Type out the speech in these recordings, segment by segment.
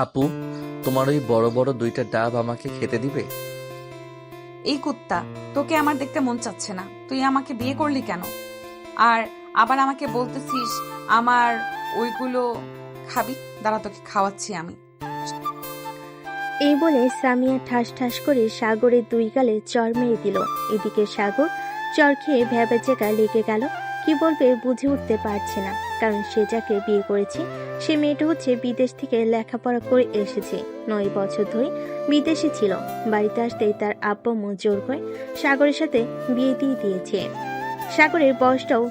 আপু, তোমার ওই বড় বড় দুইটা ডাব আমাকে খেতে দিবে? এই কুত্তা, তোকে আমার দেখতে মন চাচ্ছে না। তুই আমাকে বিয়ে করলি কেন? আর আবার আমাকে বলতেছিস আমার ওইগুলো খাবি? দাঁড়া, তোকে খাওয়াচ্ছি আমি। এই বলে সামিয়া ঠাস ঠাস করে সাগরের দুই গালে চর মেরে দিল। এদিকে সাগর চর খেয়ে ভ্যাবাচেকা লেগে গেল। কি বলবে বুঝে উঠতে পারছে না, কারণ সে যাকে বিয়ে করেছে সে মেয়েটা হচ্ছে বিদেশ থেকে লেখাপড়া করে এসেছে। 9 বছর ধরে বিদেশে ছিল। বাড়িতে আসতেই তার আব্বু আম্মু জোর করে সাগরের সাথে বিয়ে দিয়ে দিয়েছে। সাগরের বয়সটাও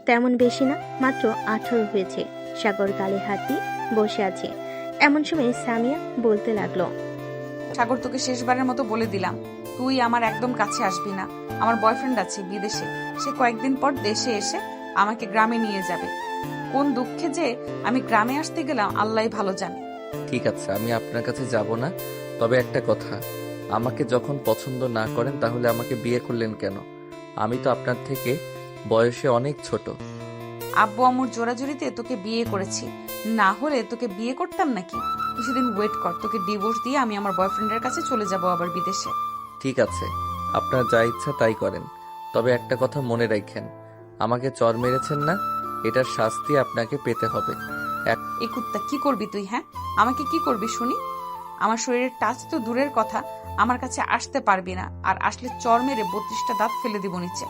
তেমন বেশি না, মাত্র 18 হয়েছে। সাগর গালে হাত দিয়ে বসে আছে। এমন সময় সামিয়া বলতে লাগলো, সাগর, তোকে শেষবারের মতো বলে দিলাম, তুই আমার একদম কাছে আসবি না। আমার বয়ফ্রেন্ড আছে বিদেশে, সে কয়েকদিন পর দেশে এসে আমাকে গ্রামে নিয়ে যাবে। কোন দুঃখে যে আমি গ্রামে আসতে গেলাম আল্লাহই ভালো জানে। ঠিক আছে, আমি আপনার কাছে যাব না। তবে একটা কথা, আমাকে যখন পছন্দ না করেন তাহলে আমাকে বিয়ে করলেন কেন? আমি তো আপনার থেকে বয়সে অনেক ছোট। আব্বু আম্মুর জোরাজুরিতে তোকে বিয়ে করেছি, না হলে তোকে বিয়ে করতাম নাকি? কিছুদিন ওয়েট কর, তোকে ডিভোর্স দিয়ে আমি আমার বয়ফ্রেন্ডের কাছে চলে যাব আবার বিদেশে। ঠিক আছে, আপনার যা ইচ্ছা তাই করেন। তবে একটা কথা মনে রাখেন, আমাকে চর মেরেছেন না, এটার শাস্তি আপনাকে পেতে হবে। এই কুত্তা, কি করবি তুই? হ্যাঁ, আমাকে কি করবি শুনি? আমার শরীরের টাচ তো দূরের কথা, আমার কাছে আসতে পারবি না, আর আসলে চর মেরে 32টা দাঁত ফেলে দিব নিচে।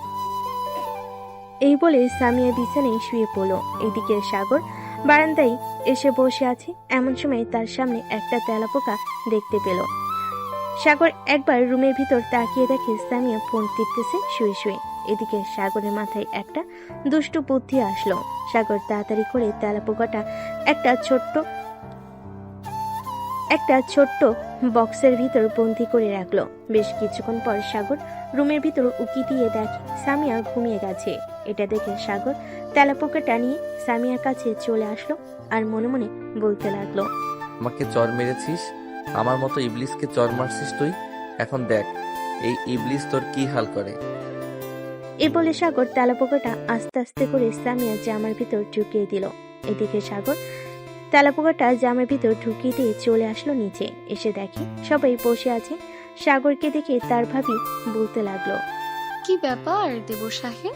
এই বলে সামিয়া বিছানায় শুয়ে পড়ল। এদিকে সাগর বারান্দায় এসে বসে আছে। এমন সময় তার সামনে একটা তেলাপোকা দেখতে পেল। সাগর একবার রুমের ভিতর তাকিয়ে দেখে সামিয়া ফোন টিপতেছে শুয়ে শুয়ে। এদিকে সাগরের মাথায় একটা দুষ্টু বুদ্ধি আসলো। সাগর তাড়াতাড়ি করে তেলাপোকাটা একটা ছোট্ট বক্সের ভিতর বন্দি করে রাখলো। বেশ কিছুক্ষণ পর সাগর রুমের ভিতর উকি দিয়ে দেখে সামিয়া ঘুমিয়ে গেছে। এটা দেখে সাগর তেলাপোকাটা নিয়ে সামিয়ার কাছে চলে আসলো আর মনে মনে বলতে লাগলো, আমাকে চর মেরেছিস, আমার মতো ইবলিসকে চর মারছিস তুই। এখন দেখ এই ইবলিস তোর কি হাল করে। এ বলে সাগর তেলাপোকাটা আস্তে আস্তে করে সামিয়ার জামার ভিতর ঢুকিয়ে দিল। এদিকে সাগর তেলাপোকাটা জামার ভিতর ঢুকিয়ে দিয়ে চলে আসলো নিচে। এসে দেখে সবাই বসে আছে। সাগরকে দেখে তার ভাবি বলতে লাগলো, কি ব্যাপার দেবর সাহেব,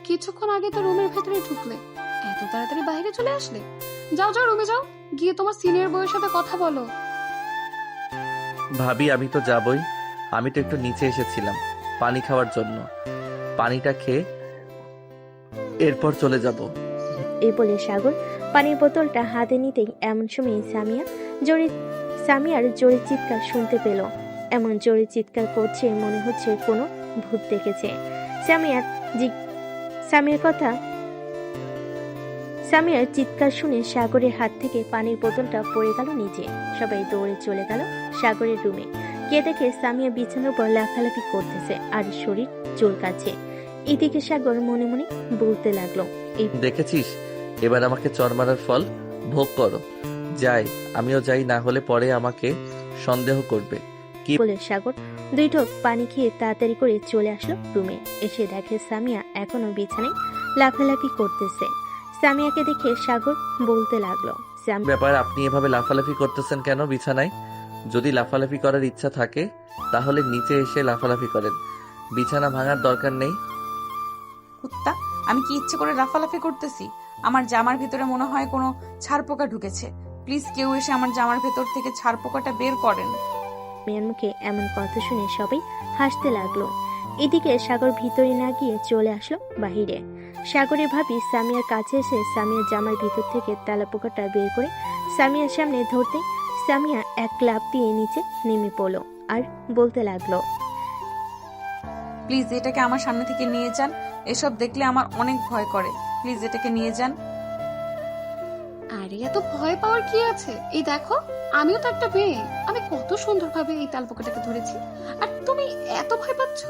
কিছুক্ষণ আগে তো রুমের ভেতরে ঢুকলে, এত তাড়াতাড়ি বাইরে চলে আসলে? যাও যাও, রুমে যাও, গিয়ে তোমার সিনিয়র বউয়ের সাথে কথা বলো। ভাবি, আমি তো যাবই। আমি তো একটু নিচে এসেছিলাম পানি খাওয়ার জন্য। পানিটা খেয়ে এরপর চলে যাব। এই বলে সাগর পানির বোতলটা হাতে নিতেই এমন সময় সামিয়ার জোরে চিৎকার শুনতে পেল। এমন জোরে চিৎকার করছে মনে হচ্ছে কোনো ভূত দেখেছে। সামিয়ার চিৎকার শুনে সাগরের হাত থেকে পানির বোতলটা পড়ে গেল নিচে। সবাই দৌড়ে চলে গেল সাগরের রুমে। গিয়ে দেখে সামিয়া বিছানার উপর লাফালাফি করতেছে আর শরীর চুলকাচ্ছে। এদিকে সাগর মনে মনে বলতে লাগলো, দেখেছিস, এবার আমাকে চর মারার ফল ভোগ করো। যাই, আমিও যাই, না হলে পরে আমাকে সন্দেহ করবে। বলে সাগর 2 ঢোক পানি খেয়ে তাড়াতাড়ি করে চলে আসলো রুমে। এসে দেখে সামিয়া এখনো বিছানায় লাফালাফি করতেছে। সামিয়াকে দেখে সাগর বলতে লাগলো, ব্যাপার, আপনি এভাবে লাফালাফি করতেছেন কেন বিছানায়? যদি লাফালাফি করার ইচ্ছা থাকে তাহলে নিচে এসে লাফালাফি করেন, বিছানা ভাঙার দরকার নেই। কুত্তা, আমি কি ইচ্ছে করে লাফালাফি করতেছি? আমার জামার ভিতরে মনে হয় কোনো ছারপোকা ঢুকেছে। প্লিজ কেউ এসে আমার জামার ভেতর থেকে ছারপোকাটা বের করেন। মেয়ের মুখে এমন কথা শুনে সবাই হাসতে লাগলো। এদিকে সাগর ভিতরে না গিয়ে চলে আসলো বাহিরে। সাগরের ভাবি সামিয়ার কাছে এসে সামিয়ার জামার ভিতর থেকে তেলাপোকাটা বের করে সামিয়ার সামনে ধরতে সামিয়া এক লাফ দিয়ে নিচে নেমে পড়লো আর বলতে লাগলো, প্লিজ এটাকে আমার সামনে থেকে নিয়ে যান। এসব দেখলে আমার অনেক ভয় করে। প্লিজ এটাকে নিয়ে যান। আরে এত ভয় পাওয়ার কি আছে? এই দেখো, আমিও তো একটা মেয়ে, আমি কত সুন্দরভাবে এই তালপোকাটাকে ধরেছি, আর তুমি এত ভয় পাচ্ছ?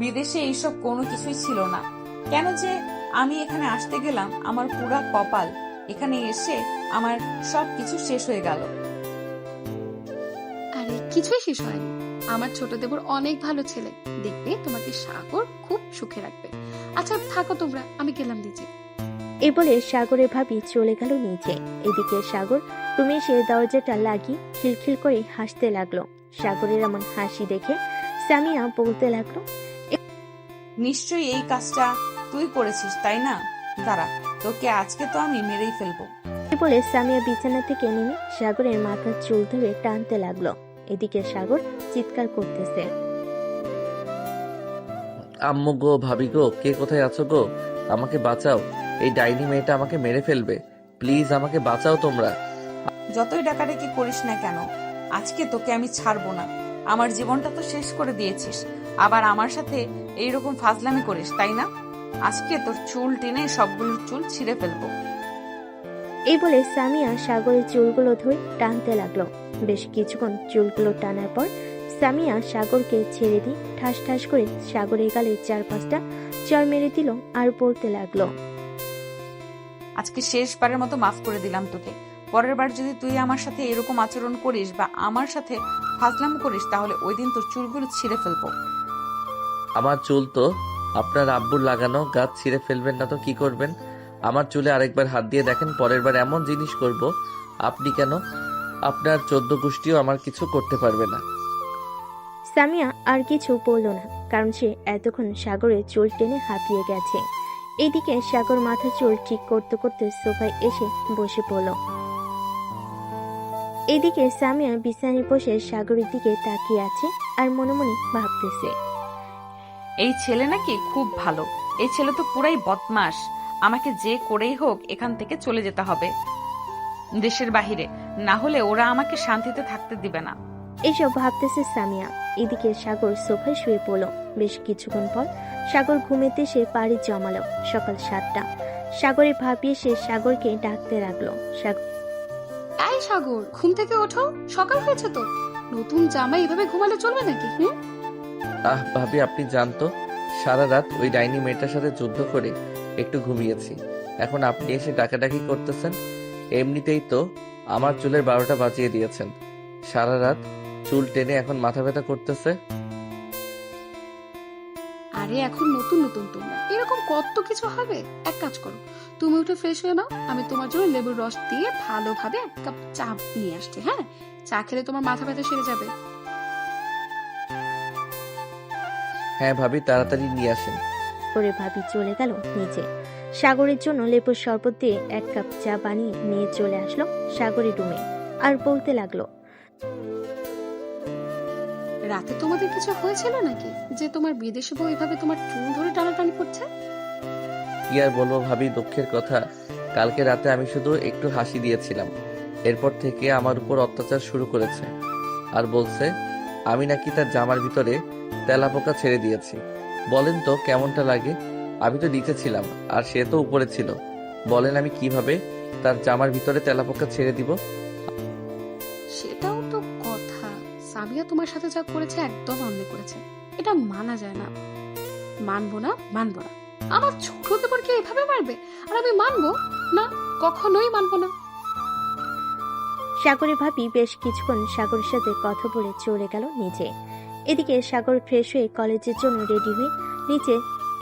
বিদেশে এইসব কোনো কিছুই ছিল না। কেন যে আমি এখানে আসতে গেলাম, আমার পুরা কপাল। এখানে এসে আমার সব কিছু শেষ হয়ে গেল। আরে কিছুই শেষ হয়নি। আমার ছোট দেবর অনেক ভালো ছেলে, দেখবে তোমাকে সাগর খুব সুখে রাখবে। আচ্ছা থাকো তোমরা, আমি গেলাম দিজি। এই বলে সাগরের ভাবি চলে গেল নিচে। এদিকে সাগর রুমে এসে দরজাটা লাগিয়ে খিলখিল করে হাসতে লাগলো। সাগরের এমন হাসি দেখে সামিয়া বলতে লাগলো, নিশ্চয়ই এই কাজটা তুই করেছিস তাই না? দাঁড়া, তোকে আজকে তো আমি মেরেই ফেলবো। এই বলে সামিয়া বিছানা থেকে নেমে সাগরের মাথার চুল ধরে টানতে লাগলো। এদিকে সাগর চিৎকার করতেছে, আম্মু গো, ভাবি গো, কে কোথায় আছো গো? আমাকে বাঁচাও, এই ডাইনি মেয়েটা আমাকে মেরে ফেলবে। প্লিজ আমাকে বাঁচাও তোমরা। যতই ডাকাডাকি করিস না কেন, আজকে তোকে আমি ছাড়বো না। আমার জীবনটা তো শেষ করে দিয়েছিস, আবার আমার সাথে এইরকম ফাজলামি করিস তাই না? আজকে তোর চুল টেনে সবগুলোর চুল ছিঁড়ে ফেলবো। এই বলে সামিয়া সাগরের চুলগুলো ধরে টানতে লাগলো। বেশ কিছুক্ষণ চুলগুলো টানার পর সামিয়া সাগরকে ছেড়ে দিয়ে ঠাস ঠাস করে সাগরের গালে 4-5টা চড় মেরে দিল আর বলতে লাগলো, আজকে শেষবারের মতো মাফ করে দিলাম তোকে। পরের বার যদি তুই আমার সাথে এরকম আচরণ করিস বা আমার সাথে ফাজলাম করিস, তাহলে ওই দিন তোর চুলগুলো ছিঁড়ে ফেলবো। আমার চুল তো আপনার আব্বুর লাগানো, গাছ ছিঁড়ে ফেলবেন না তো কি করবেন? আমার চুলে আরেকবার হাত দিয়ে দেখেন, পরের বার এমন জিনিস করব আপনি কেন, আপনার 14 গোষ্ঠীও আমার কিছু করতে পারবে না। সামিয়া আর কিছু বলল না, কারণ সে এতক্ষণ সাগরের চুল টেনে হাঁপিয়ে গেছে। এদিকে সাগর মাথার চুল ঠিক করতে করতে সোফায় এসে বসে পড়ল। এদিকে সামিয়া বিছানায় বসে সাগরের দিকে তাকিয়ে আছে আর মনে মনে ভাবতেছে, এই ছেলে নাকি খুব ভালো। এই ছেলে তো পুরাই বদমাস। আমাকে যে করেই হোক এখান থেকে চলে যেতে হবে দেশের বাহিরে, না হলে ওরা আমাকে শান্তিতে থাকতে দিবে না। এসব ভাবতেছে সামিয়া। এদিকে সাগর সোফায় শুয়ে পড়ল। বেশ কিছুক্ষণ পর সাগর ঘুমেতে সে পাড়ি জমালো। সকাল 7টা। সাগরে ভাবিয়ে সে সাগরকে ডাকতে লাগলো। এই সাগর, ঘুম থেকে ওঠো, সকাল হয়েছে তো। নতুন জামাই এভাবে ঘুমালে চলবে নাকি? ভাবি, আপনি জানতো সারা রাত ওই ডাইনি মেয়েটার সাথে যুদ্ধ করে একটু ঘুমিয়েছি, এখন আপনি এসে ডাকাডাকি করতেছেন। এমনিতেই তো আমার চুলের 12টা বাজিয়ে দিয়েছেন। সারা রাত চুল টেনে এখন মাথা ব্যথা করতেছে। আরে এখন নতুন নতুন তোমরা এরকম কত কিছু হবে। এক কাজ করো, তুমি উঠে ফ্রেশ হয়ে নাও, আমি তোমার জন্য লেবুর রস দিয়ে ভালোভাবে 1 কাপ চা নিয়ে আসছি। হ্যাঁ, চা খেলে তোমার মাথা ব্যথা সেরে যাবে। হ্যাঁ ভাবি, তাড়াতাড়ি নিয়ে আসেন। করে ভাবি চলে গেল নিচে। সাগরের জন্য লেবুর শরবত দিয়ে 1 কাপ চা বানিয়ে নিয়ে চলে আসলো সাগরের রুমে আর বলতে লাগলো, রাতে তোমাদের কিছু হয়েছিল নাকি যে তোমার বিদেশি বউ এভাবে তোমার চুল ধরে টানাটানি করছে? কি আর বলবো ভাবি, দুঃখের কথা। কালকে রাতে আমি শুধু একটু হাসি দিয়েছিলাম, এরপর থেকে আমার উপর অত্যাচার শুরু করেছে আর বলছে আমি নাকি তার জামার ভিতরে তেলাপোকা ছেড়ে দিয়েছি। বলেন তো কেমনটা লাগে? আমি তো নিচে ছিলাম আর সে তো উপরে ছিল। বলেন আমি কিভাবে তার জামার ভিতরে তেলাপোকা ছেড়ে দিব? সেটাও তো কথা। সামিয়া তোমার সাথে যা করেছে একদম অন্যায় করেছে, এটা মানা যায় না। মানবো না, মানবো না। আমার ছোট দেবরকে এভাবে মারবে আর আমি মানবো না? কখনোই মানবো না। সাগরে ভাবি বেশ কিছুক্ষণ সাগরের সাথে কথা বলে চলে গেল নিচে। এদিকে সাগর ফ্রেশ হয়ে কলেজের জন্য রেডি হয়ে নিচে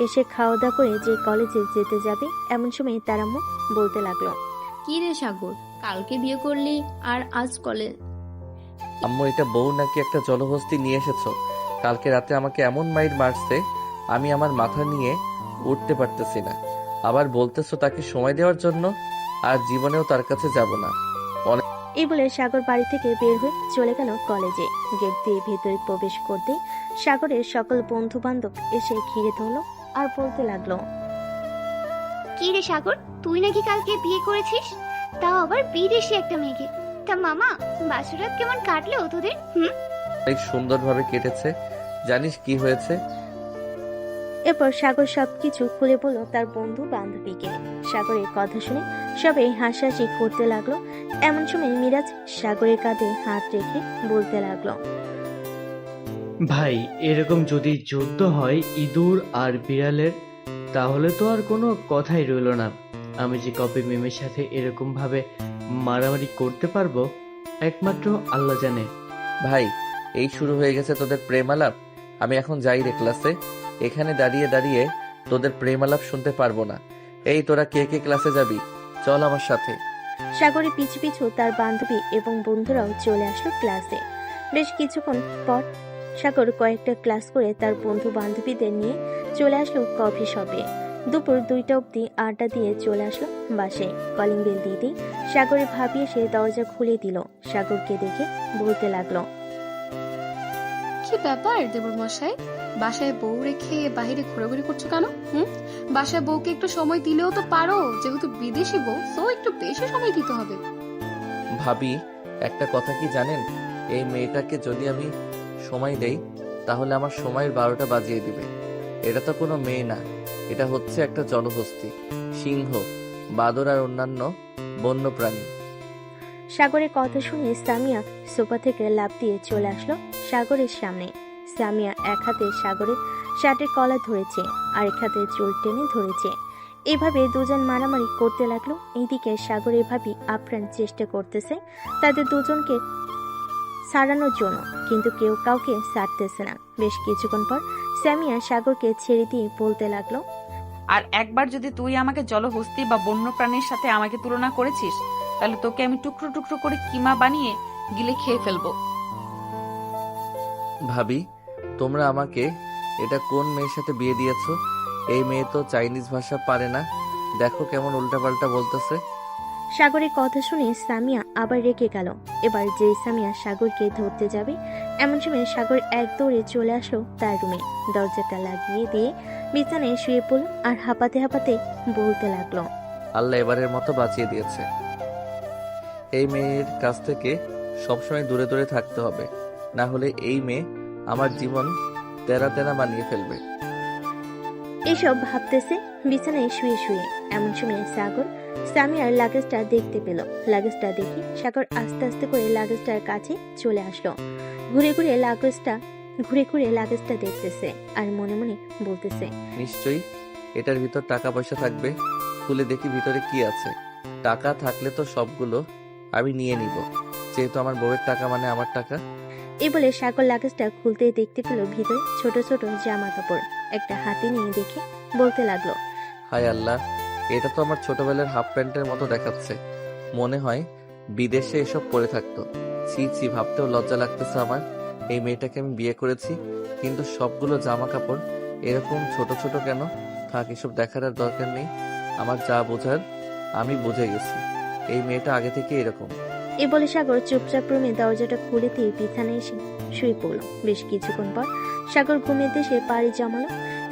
এসে খাওয়া দাওয়া করে যে কলেজে যেতে যাবে এমন সময় তার আম্মু বলতে লাগলো, কি রে সাগর, কালকে বিয়ে করলি আর আজ কলেজ? আম্মু, এটা বউ নাকি একটা জলহস্তি নিয়ে এসেছো? কালকে রাতে আমাকে এমন মাইর মারছে আমি আমার মাথা নিয়ে উঠতে পারতেছি না। আবার বলতেছো তাকে সময় দেওয়ার জন্য, আর জীবনেও তার কাছে যাব না। এই বলে সাগর বাড়ি থেকে বের হয়ে চলে গেল কলেজে। গেট দিয়ে ভেতরে প্রবেশ করতে সাগরের সকল বন্ধু বান্ধব এসে ঘিরে ধরলো আর বলতে লাগলো, কি রে সাগর, তুই নাকি কালকে বিয়ে করেছিস, তাও আবার বিদেশি একটা মেয়েকে। তা মামা, বাসরাত কেমন কাটলো তোদের? অনেক সুন্দরভাবে কেটেছে। জানিস কি হয়েছে? এরপর সাগর সবকিছু খুলে বলল তার বন্ধু বান্ধবীকে। সাগরের কথা শুনে সবাই হাসাহাসি করতে লাগলো। এমন সময় মিরাজ সাগরের কাঁধে হাত রেখে বলতে লাগলো, ভাই, এরকম যদি যুদ্ধ হয় ইঁদুর আর বিড়ালের, তাহলে তো আর কোনো কথাই রইল না। আমি যে কবে মিমের সাথে এরকম ভাবে মারামারি করতে পারবো একমাত্র আল্লাহ জানে। ভাই, এই শুরু হয়ে গেছে তোদের প্রেম আলাপ। আমি এখন যাই রে ক্লাসে। এখানে দাঁড়িয়ে দাঁড়িয়ে তোদের প্রেম আলাপ শুনতে পারবো না। এই তোরা কে কে ক্লাসে যাবি? চল আমার সাথে। সাগরের পিছু পিছু তার বান্ধবী এবং বন্ধুরাও চলে আসলো ক্লাসে। বেশ কিছুক্ষণ পর সাগর কয়েকটা ক্লাস করে তার বন্ধু বান্ধবীদের নিয়ে চলে আসলো কফি শপে। দুপুর 2টা অবধি আড্ডা দিয়ে চলে আসলো বাসায়। কলিং বেল দিতেই সাগরের ভাবি এসে দরজা খুলে দিল। সাগরকে দেখে বলতে লাগলো, কি ব্যাপার দেবর মশাই, বাসায় বউ রেখে বাইরে ঘোরাঘুরি করছো কেন? বাসায় বউকে একটু সময় দিলেও তো পারো, যেহেতু বিদেশি বউ তো একটু বেশি সময় দিতে হবে। ভাবি, একটা কথা কি জানেন? এই মেয়েটাকে যদি আমি সময় দেই তাহলে আমার সময়ের 12টা বাজিয়ে দিবে। এটা তো কোনো মেয়ে না, এটা হচ্ছে একটা জলহস্তী, সিংহ, বাদর আর অন্যান্য বন্য প্রাণী। সাগরের কথা শুনে সামিয়া সোফা থেকে লাফ দিয়ে চলে আসলো সাগরের সামনে। সামিয়া এক হাতে সাগরের শার্টের কলার ধরেছে, আরেক হাতে চুল টেনে ধরেছে। এভাবে দুজন মারামারি করতে লাগলো। এইদিকে সাগরের ভাবি আপ্রাণ চেষ্টা করতেছে তাদের দুজনকে ছাড়ানোর জন্য, কিন্তু কেউ কাউকে ছাড়তেছে না। বেশ কিছুক্ষণ পর সামিয়া সাগরকে ছেড়ে দিয়ে বলতে লাগলো, আর একবার যদি তুই আমাকে জলহস্তি বা বন্য প্রাণীর সাথে আমাকে তুলনা করেছিস, তাহলে তোকে আমি টুকরো টুকরো করে কিমা বানিয়ে গিলে খেয়ে ফেলবো। ভাবি, তোমরা আমাকে এটা কোন মেয়ের সাথে বিয়ে দিয়েছো? এই মেয়ে তো চাইনিজ ভাষা পারে না, দেখো কেমন উল্টাপাল্টা বলতেছে। সাগরের কথা শুনে সামিয়া আবার রেগে গেল। এবার যে সামিয়া সাগরকে ধরতে যাবে এমন সময় সাগর এক দৌড়ে চলে আসলো তার রুমে। দরজাটা লাগিয়ে দিয়ে বিছানায় শুয়ে পড়ল আর হাঁপাতে হাঁপাতে বলতে লাগলো, আল্লাহ এবারের মতো বাঁচিয়ে দিয়েছে। এই মেয়ের কাছ থেকে সবসময় দূরে দূরে থাকতে হবে, না হলে এই মেয়ে আমার জীবন তেরা তেরা বানিয়ে ফেলবে। এসব ভাবতেছে বিছানায় শুয়ে শুয়ে। এমন সময় সাগর সামিয়ার লাগেজটা দেখতে পেল। লাগেজটা দেখে সাগর আস্তে আস্তে করে লাগেজটার কাছে চলে আসলো। ঘুরে ঘুরে লাগেজটা দেখতেছে আর মনে মনে বলতেছে, নিশ্চয়ই এটার ভিতর টাকা পয়সা থাকবে, খুলে দেখি ভিতরে কি আছে। টাকা থাকলে তো সবগুলো আমি নিয়ে নিব, যেহেতু আমার বউয়ের টাকা মানে আমার টাকা। এই বলে সাগর লাগেজটা খুলতে দেখতে পেল ভিতরে ছোট ছোট জামা কাপড়। একটা হাতে নিয়ে দেখে বলতে লাগলো, হায় আল্লাহ, এটা তো আমার ছোটবেলার হাফ প্যান্টের মতো দেখাচ্ছে। মনে হয় বিদেশে এসব পরে থাকতো। ছি ছি, ভাবতেও লজ্জা লাগতেছে আমার। এই মেয়েটাকে আমি বিয়ে করেছি, কিন্তু সবগুলো জামা কাপড় এরকম ছোট ছোট কেন? থাক, এসব দেখার আর দরকার নেই। আমার যা বোঝার আমি বুঝে গেছি, এই মেয়েটা আগে থেকে এরকম। এ বলে সাগর চুপচাপ রুমে দরজাটা খুলে দিয়ে বিছানায় এসে শুয়ে পড়ল। বেশ কিছুক্ষণ পর সাগর ঘুমের দেশে পাড়ি জমালো।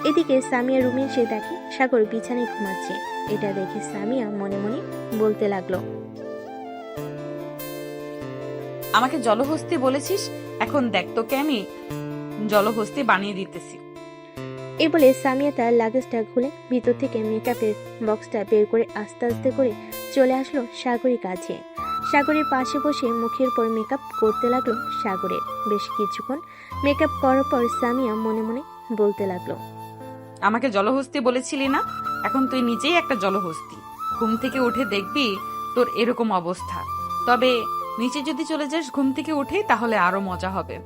এদিকে সামিয়া রুমে এসে দেখে সাগর বিছানায় ঘুমাচ্ছে। এটা দেখে সামিয়া মনে মনে বলতে লাগলো, আমাকে জলহস্তি বলেছিস, এখন দেখ তোকে আমি জলহস্তি বানিয়ে দিতেছি। এই বলে সামিয়া তার লাগেজটা খুলে ভিতর থেকে মেকআপের বক্সটা বের করে আস্তে আস্তে করে চলে আসলো সাগরের কাছে। সাগরের পাশে বসে মুখের পর মেকআপ করতে লাগলো সাগরের। বেশ কিছুক্ষণ মেকআপ করার পর সামিয়া মনে মনে বলতে লাগলো, আমাকে জলহস্তি বলেছিলি না, এখন তুই নিজেই একটা জলহস্তি। ঘুম থেকে উঠে দেখবি তোর এরকম অবস্থা। তবে নিচে যদি চলে যাস ঘুম থেকে উঠে, তাহলে আরো মজা হবে।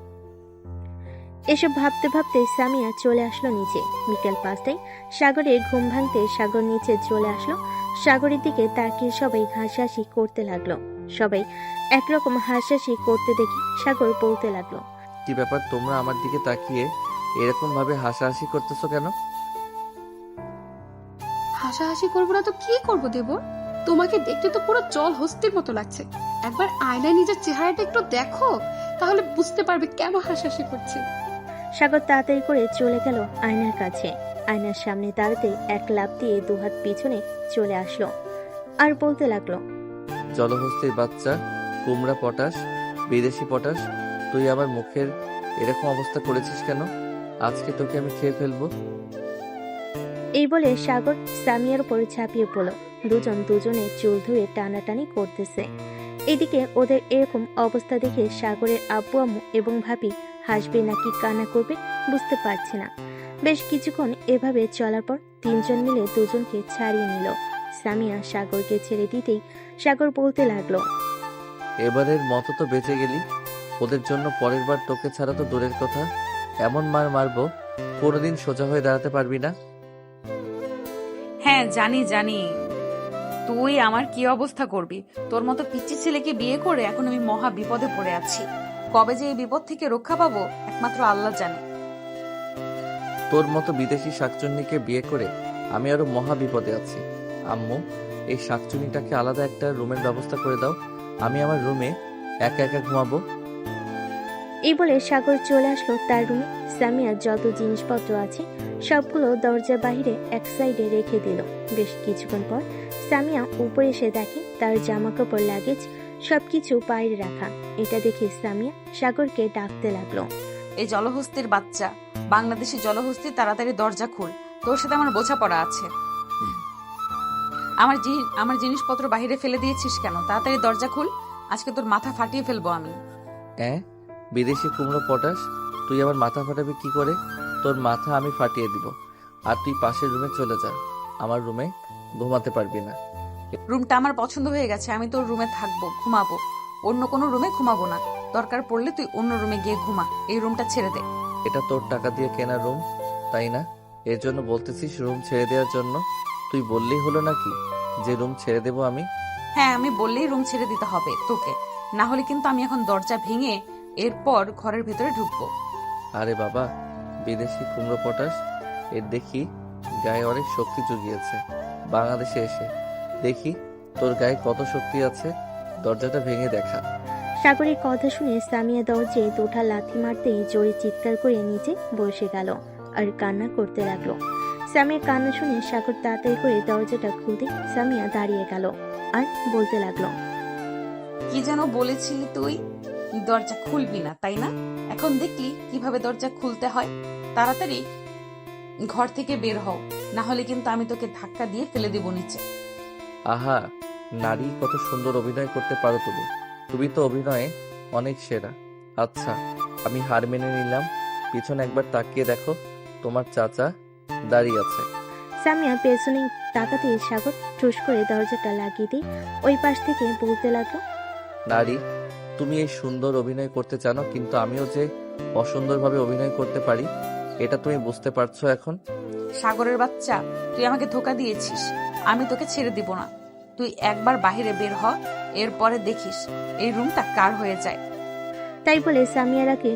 এসব ভাবতে ভাবতে সামিয়া চলে আসলো নিচে। বিকেল 5টায় সাগরের ঘুম ভাঙতে সাগর নিচে চলে আসলো। সাগরের দিকে তাকিয়ে সবাই হাসাহাসি করতে লাগলো। সবাই একরকম হাসাহাসি করতে দেখে সাগর বলতে লাগলো, কি ব্যাপার, তোমরা আমার দিকে তাকিয়ে এরকম ভাবে হাসাহাসি করতেছো কেন? হাসাহাসি করবো না তো কি করবো দেবর? তোমাকে দেখতে তো পুরো জল হস্তির মতো লাগছে। একবার আয়নায় নিজের চেহারাটা একটু দেখো, তাহলে বুঝতে পারবে কেন হাসাহাসি করছে। সাগর তাড়াতাড়ি করে চলে গেল আয়নার কাছে। আয়নার সামনে দাঁড়াতে এক লাফ দিয়ে দুহাত পিছনে চলে আসলো আর বলতে লাগলো, জলহস্তির বাচ্চা, কুমড়া পটাশ, বিদেশি পটাশ, তুই আমার মুখের এরকম অবস্থা করেছিস কেন? আজকে তোকে আমি খেয়ে ফেলবো। এই বলে সাগর সামিয়ার উপর ঝাঁপিয়ে পড়ল। দুজন দুজনের চুল ধুয়ে টানাটানি করতেছে। এদিকে ওদের এরকম অবস্থা দেখে সাগরের আব্বু আম্মু এবং ভাবি হাসবে নাকি কান্না করবে বুঝতে পারছে না। বেশ কিছুক্ষণ এভাবে চলার পর তিনজন মিলে দুজনকে ছাড়িয়ে নিল। সামিয়া সাগরকে ছেড়ে দিতেই সাগর বলতে লাগলো, এবারের মতো তো বেঁচে গেলি। ওদের জন্য পরের বার তোকে ছাড়া তো দূরের কথা, এমন মার মারবো কোনোদিন সোজা হয়ে দাঁড়াতে পারবি না। হ্যাঁ, হ্যাঁ জানি জানি, তুই আমার কি অবস্থা করবি। তোর মতো পিচ্চি ছেলেকে বিয়ে করে এখন আমি মহা বিপদে পড়ে আছি। কবে যে এই বিপদ থেকে রক্ষা পাবো একমাত্র আল্লাহ জানে। তোর মতো বিদেশি শাকচুন্নিকে বিয়ে করে আমি আরো মহা বিপদে আছি। আম্মু, এই শাকচুন্নিটাকে আলাদা একটা রুমের ব্যবস্থা করে দাও। আমি আমার রুমে একা একা ঘুমাবো। এই বলে সাগর চলে আসলো তার রুমে। সামিয়ার যত জিনিসপত্র আছে সবগুলো দরজার বাইরে এক সাইডে রেখে দিল। বেশ কিছুক্ষণ পর সামিয়া উপরে এসে দেখে তার জামা কাপড় লাগেজ সবকিছু বাইরে রাখা। এটা দেখে সামিয়া সাগরকে ডাকতে লাগলো। এই জলহস্তির বাচ্চা, বাংলাদেশি জলহস্তি, তাড়াতাড়ি দরজা খুল, তোর সাথে আমার বোঝাপড়া আছে। আমার জিনিসপত্র বাইরে ফেলে দিয়েছিস কেন? তাড়াতাড়ি দরজা খুল, আজকে তোর মাথা ফাটিয়ে ফেলবো আমি। বিদেশি কুমড়ো পটাশ, তুই আমার মাথা ফাটাবি কি করে? তোর মাথা আমি ফাটিয়ে দিব। আর তুই পাশের রুমে চলে যা, আমার রুমে ঘুমাতে পারবি না। রুমটা আমার পছন্দ হয়ে গেছে, আমি তোর রুমে থাকবো, ঘুমাবো। অন্য কোনো রুমে ঘুমাবো না। দরকার পড়লে তুই অন্য রুমে গিয়ে ঘুমা, এই রুমটা ছেড়ে দে। এটা তোর টাকা দিয়ে কেনা রুম, তাই না? এর জন্য বলতেছিস রুম ছেড়ে দেওয়ার জন্য? তুই বললেই হলো নাকি যে রুম ছেড়ে দেবো আমি? হ্যাঁ, আমি বললেই রুম ছেড়ে দিতে হবে তোকে, না হলে কিন্তু আমি এখন দরজা ভেঙে এরপর ঘরের ভেতরে ঢুকবো। আরে বাবা, বিদেশি কুমড়ো পটাশ, এর দেখি গায়ে অনেক শক্তি জুগিয়েছে। বাংলাদেশে এসে দেখি তোর গায়ে কত শক্তি আছে, দরজাটা ভেঙে দেখা। সাগরের কথা শুনে সামিয়া দরজায় দুটা লাথি মারতেই জোরে চিৎকার করে নিচে বসে গেল আর কান্না করতে লাগলো। সামিয়ার কান্না শুনে সাগর তাড়াতাড়ি করে দরজাটা খুলতে সামিয়া দাঁড়িয়ে গেল আর বলতে লাগলো, কি যেন বলেছিলি তুই? দরজা খুলবি না তাই না? এখন দেখলি কিভাবে দরজা খুলতে হয়। তাড়াতাড়ি ঘর থেকে বের হও, না হলে কিন্তু আমি তোকে ধাক্কা দিয়ে ফেলে দেব নিচে। আহা, নারী কত সুন্দর অভিনয় করতে পারো তুমি। তুমি তো অভিনয়ে অনেক সেরা। আচ্ছা, আমি হার মেনে নিলাম। পিছনে একবার তাকিয়ে দেখো, তোমার চাচা দাঁড়িয়ে আছে। সামিয়া পেছনে তাকাতে সাগর ঠুস করে দরজাটা লাগিয়ে দিয়ে ওই পাশ থেকে বলতে লাগলো, নারী, তুমি এই সুন্দর অভিনয় করতে জানো, কিন্তু আমিও যে অসুন্দরভাবে অভিনয় করতে পারি এটা তুমি বুঝতে পারছো এখন? সাগরের বাচ্চা, তুই আমাকে ধোকা দিয়েছিস, আমি তোকে ছেড়ে দিব না। তুই একবার বাহিরে বের হ, এরপরে দেখিস এই রুমটা কার হয়ে যায়। তাই বলে সামিয়ারাকে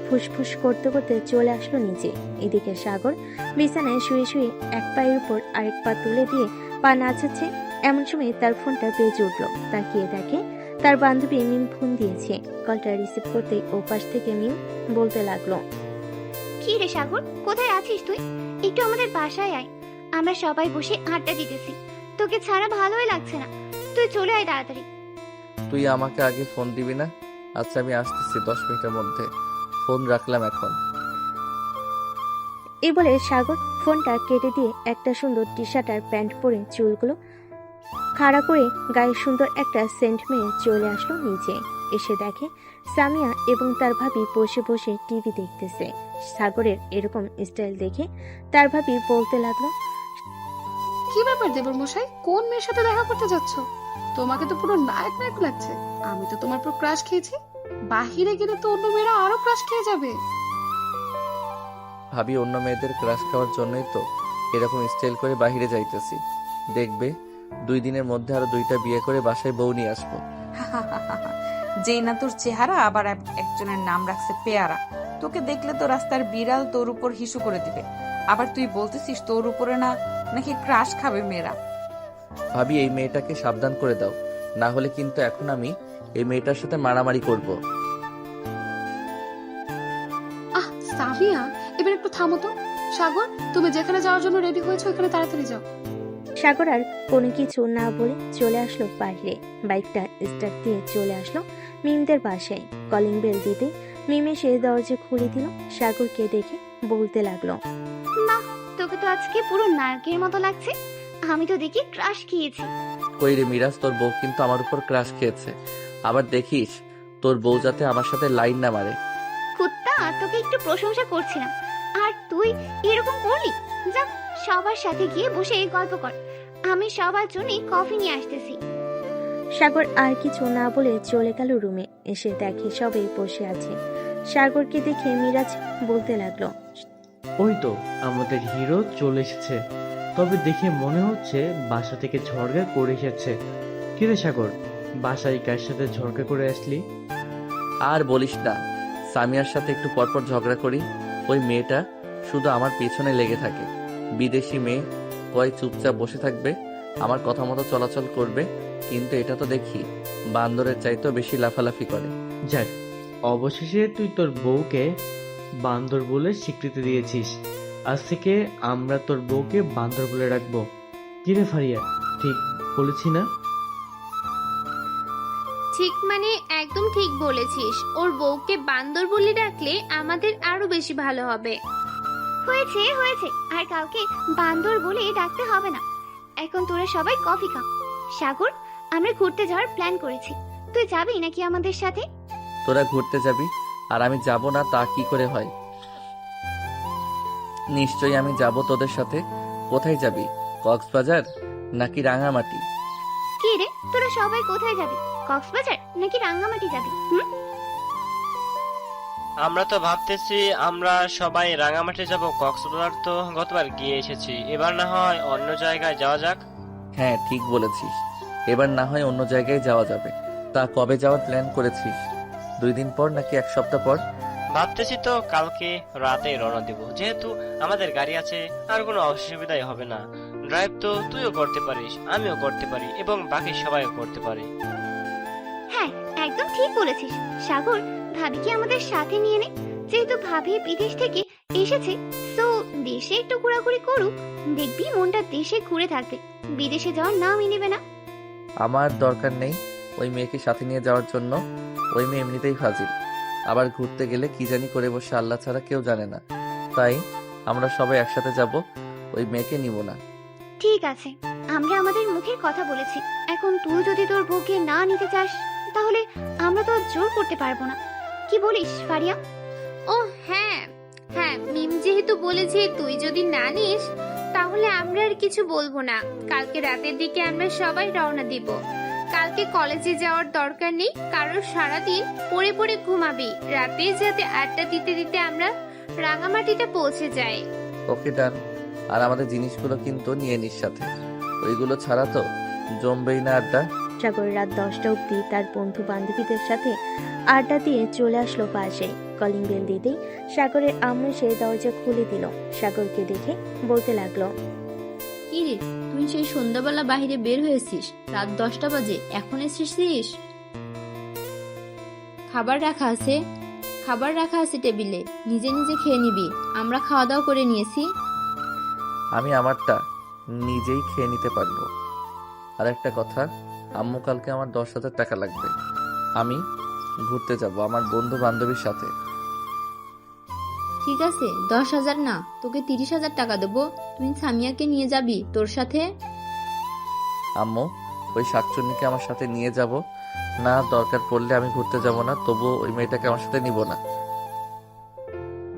ফুসফুস করতে করতে চলে আসলো নিচে। এদিকে সাগর বিছানায় শুয়ে শুয়ে এক পায়ের উপর আরেক পা তুলে দিয়ে পা নাচাচ্ছে। এমন সময় তার ফোনটা বেজে উঠলো। তাকিয়ে দেখে তার বান্ধবী মিম ফোন দিয়েছে। কলটা রিসিভ করতেই ওপাশ থেকে মিম বলতে লাগলো, কি রে সাগর, কোথায় আছিস তুই? একটু আমাদের বাসায় আয়, আমরা সবাই বসে আড্ডা দিতেছি। তোকে ছাড়া ভালোই লাগছে না, তুই চলে আয় তাড়াতাড়ি। তুই আমাকে আগে ফোন দিবি না? আচ্ছা, আমি আসতেছি 10 মিনিটের মধ্যে। ফোন রাখলাম এখন। এই বলে সাগর ফোনটা কেটে দিয়ে একটা সুন্দর টি শার্ট আর প্যান্ট পরে চুলগুলো খাড়া করে গায়ে সুন্দর একটা সেন্ট মেরে চলে আসলো নিচে। এসে দেখে সামিয়া এবং তার ভাবি বসে বসে টিভি দেখতেছে। সাগরের এরকম স্টাইল দেখে তার ভাবি বলতে লাগলো, কি ব্যাপার দেবর মশাই, কোন মেয়ের সাথে দেখা করতে যাচ্ছ? তোমাকে তো পুরো নায়ক নায়ক লাগছে। আমি তো তোমার পুরো ক্রাশ খেয়েছি, বাহিরে গেলে তো অন্য মেয়েরা আরো ক্রাশ খেয়ে যাবে। ভাবি, অন্য মেয়েদের ক্রাশ খাওয়ার জন্যই তো এরকম স্টাইল করে বাইরে যাইতেছি। দেখবে 2 দিনের মধ্যে আরো 2টা বিয়ে করে বাসায় বউ নিয়ে আসবো। যেই না তোর চেহারা, আবার একজনের নাম রাখছে পেয়ারা। তোকে দেখলে তো রাস্তার বিড়াল তোর উপর হিসু করে দিবে। আবার তুই বলতেছিস তোর উপরে নাকি ক্রাশ খাবে মেয়েরা। ভাবি, এই মেয়েটাকে সাবধান করে দাও, না হলে কিন্তু এখন আমি এই মেয়েটার সাথে মারামারি করব। আহ সামিয়া, এবার একটু থামো তো। সাগর, তুমি যেখানে যাওয়ার জন্য রেডি হয়েছো ওখানে তাড়াতাড়ি যাও। সাগর আর কোনো কিছু না বলে চলে আসলো বাইরে। বাইকটা স্টার্ট দিয়ে চলে আসলো মিমদের বাসায়। কলিং বেল দিতে মিম এসে দরজা খুলে দিল। সাগরকে দেখে বলতে লাগলো, মা, তোকে তো আজকে পুরো নায়কের মতো লাগছে। আমি তো দেখি ক্রাশ খেয়েছি। কই রে মিরাজ, তোর বউ কিন্তু আমার উপর ক্রাশ খেয়েছে। আবার দেখিস তোর বউ যাতে আমার সাথে লাইন না মারে। কুত্তা, তোকে একটু প্রশংসা করছিলাম আর তুই এরকম করলি। যা, সবার সাথে গিয়ে বসে গল্প কর, আমি সবার জন্য কফি নিয়ে আসতেছি। সাগর আর কিছু না বলে চলে গেল রুমে। এসে দেখে সবাই বসে আছে। সাগরকে দেখে মিরাজ বলতে লাগলো, ওই তো আমাদের হিরো চলে এসেছে। তবে দেখে মনে হচ্ছে বাসা থেকে ঝগড়া করে এসেছে। কিরে সাগর, বাসায় কার সাথে ঝগড়া করে আসলি? আর বলিস না, সামিয়ার সাথে একটু পরপর ঝগড়া করি। ওই মেয়েটা শুধু আমার পেছনে লেগে থাকে। বিদেশি মেয়ে, কয় চুপচাপ বসে থাকবে, আমার কথা মতো চলাচল করবে, কিন্তু এটা তো দেখি বান্দরের চাইতেও বেশি লাফালাফি করে। যাক, অবশেষে তুই তোর বউকে বান্দর বলে স্বীকৃতি দিয়েছিস। আজ থেকে আমরা তোর বউকে বান্দর বলে রাখবো। কিরে ফারিয়া, ঠিক বলেছি না? ঠিক মানে একদম ঠিক বলেছিস। ওর বউকে বান্দর বলে ডাকলে আমাদের আরো বেশি ভালো হবে। হয়েছে হয়েছে, আর কাউকে বান্দর বলে ডাকতে হবে না। এখন তোরা সবাই কফি খা। সাগর, আমরা ঘুরতে যাওয়ার প্ল্যান করেছি, তুই যাবি নাকি আমাদের সাথে? তোরা ঘুরতে যাবি আর আমি যাব না, তা কি করে হয়? নিশ্চয়ই আমি যাব তোদের সাথে। কোথায় যাবি? কক্সবাজার নাকি রাঙামাটি? কি রে, তোরা সবাই কোথায় যাবি? কক্সবাজার নাকি রাঙ্গামাটি যাবি? আমরা তো ভাবতেছি আমরা সবাই রাঙামাটি যাব। কক্সবাজার তো গতবার গিয়ে এসেছি, এবার না হয় অন্য জায়গায় যাওয়া যাক। হ্যাঁ, ঠিক বলেছিস। এবার না হয় অন্য জায়গায় যাওয়া যাবে। তা কবে যাওয়ার প্ল্যান করেছিস? 2 দিন পর নাকি 1 সপ্তাহ পর? ভাবতেছি তো কালকে রাতে রওনা দেব, যেহেতু আমাদের গাড়ি আছে আর কোনো অসুবিধাই হবে না। ড্রাইভ তো তুইও করতে পারিস, আমিও করতে পারি এবং বাকি সবাইও করতে পারি। হ্যাঁ, একদম ঠিক বলেছিস। সাগর, ভাবিকে আমাদের সাথে নিয়ে নে। যেহেতু ভাবি বিদেশ থেকে এসেছে, তো দেশে একটু ঘোরাঘুরি করুক। দেখবি মনটা দেশে ঘুরে থাকবে, বিদেশে যাওয়ার নামই নেবে না। আমার দরকার নেই ওই মেয়েকে সাথে নিয়ে যাওয়ার জন্য। ওই মেয়ে এমনিতেই ফাজিল। আবার ঘুরতে গেলে কি জানি করে বসে, আল্লাহ ছাড়া কেউ জানে না। তাই আমরা সবাই একসাথে যাব, ওই মেয়েকে নিব না। ঠিক আছে, আমরা আমাদের মুখের কথা বলেছি। এখন তুই যদি তোর বউকে না নিতে চাস, তাহলে আমরা তো জোর করতে পারবো না। কি বলিস ফারিয়া? ও হ্যাঁ হ্যাঁ, মিম যেহেতু বলেছে তুই যদি না নিস, তাহলে আমরা আর কিছু বলবো না। কালকে রাতের দিকে আমরা সবাই রওনা দিব। কালকে কলেজে যাওয়ার দরকার নেই, কারণ সারাদিন পড়ে পড়ে ঘুমাবি। রাতে যাতে আড্ডা দিতে দিতে আমরা রাঙামাটিতে পৌঁছে যাই। ওকে, ডান। আর আমাদের জিনিসগুলো কিন্তু নিয়ে নিস সাথে। ওইগুলো ছাড়া তো জমবেই না আড্ডা। সাগর রাত 10টা অব্দি তার বন্ধু বান্ধবীদের সাথে আড্ডা দিয়ে চলে আসলো পাশে। কলিং বেল দিতেই সাগরের আম্মু এসে দরজা খুলে দিল। সাগরকে দেখে বলতে লাগলো, কি রে, তুই সেই সন্ধ্যাবেলা বাইরে বের হয়েছিস, রাত 10টা বাজে, এখন এসেছিস? খাবার রাখা আছে টেবিলে, নিজে নিজে খেয়ে নিবি। আমরা খাওয়া দাওয়া করে নিয়েছি। আমি আমারটা নিজেই খেয়ে নিতে পারবো। আর একটা কথা, আম্মু কালকে আমার 10,000 টাকা লাগবে। আমি ঘুরতে যাব আমার বন্ধু বান্ধবীর সাথে। ঠিক আছে, 10,000 না, তোকে 30,000 টাকা দেবো। তুই সামিয়াকে নিয়ে যাবি তোর সাথে? আম্মু, ওই শাকচুন্নিকে আমার সাথে নিয়ে যাব না। দরকার পড়লে আমি ঘুরতে যাব না, তবুও ওই মেয়েটাকে আমার সাথে নিব না।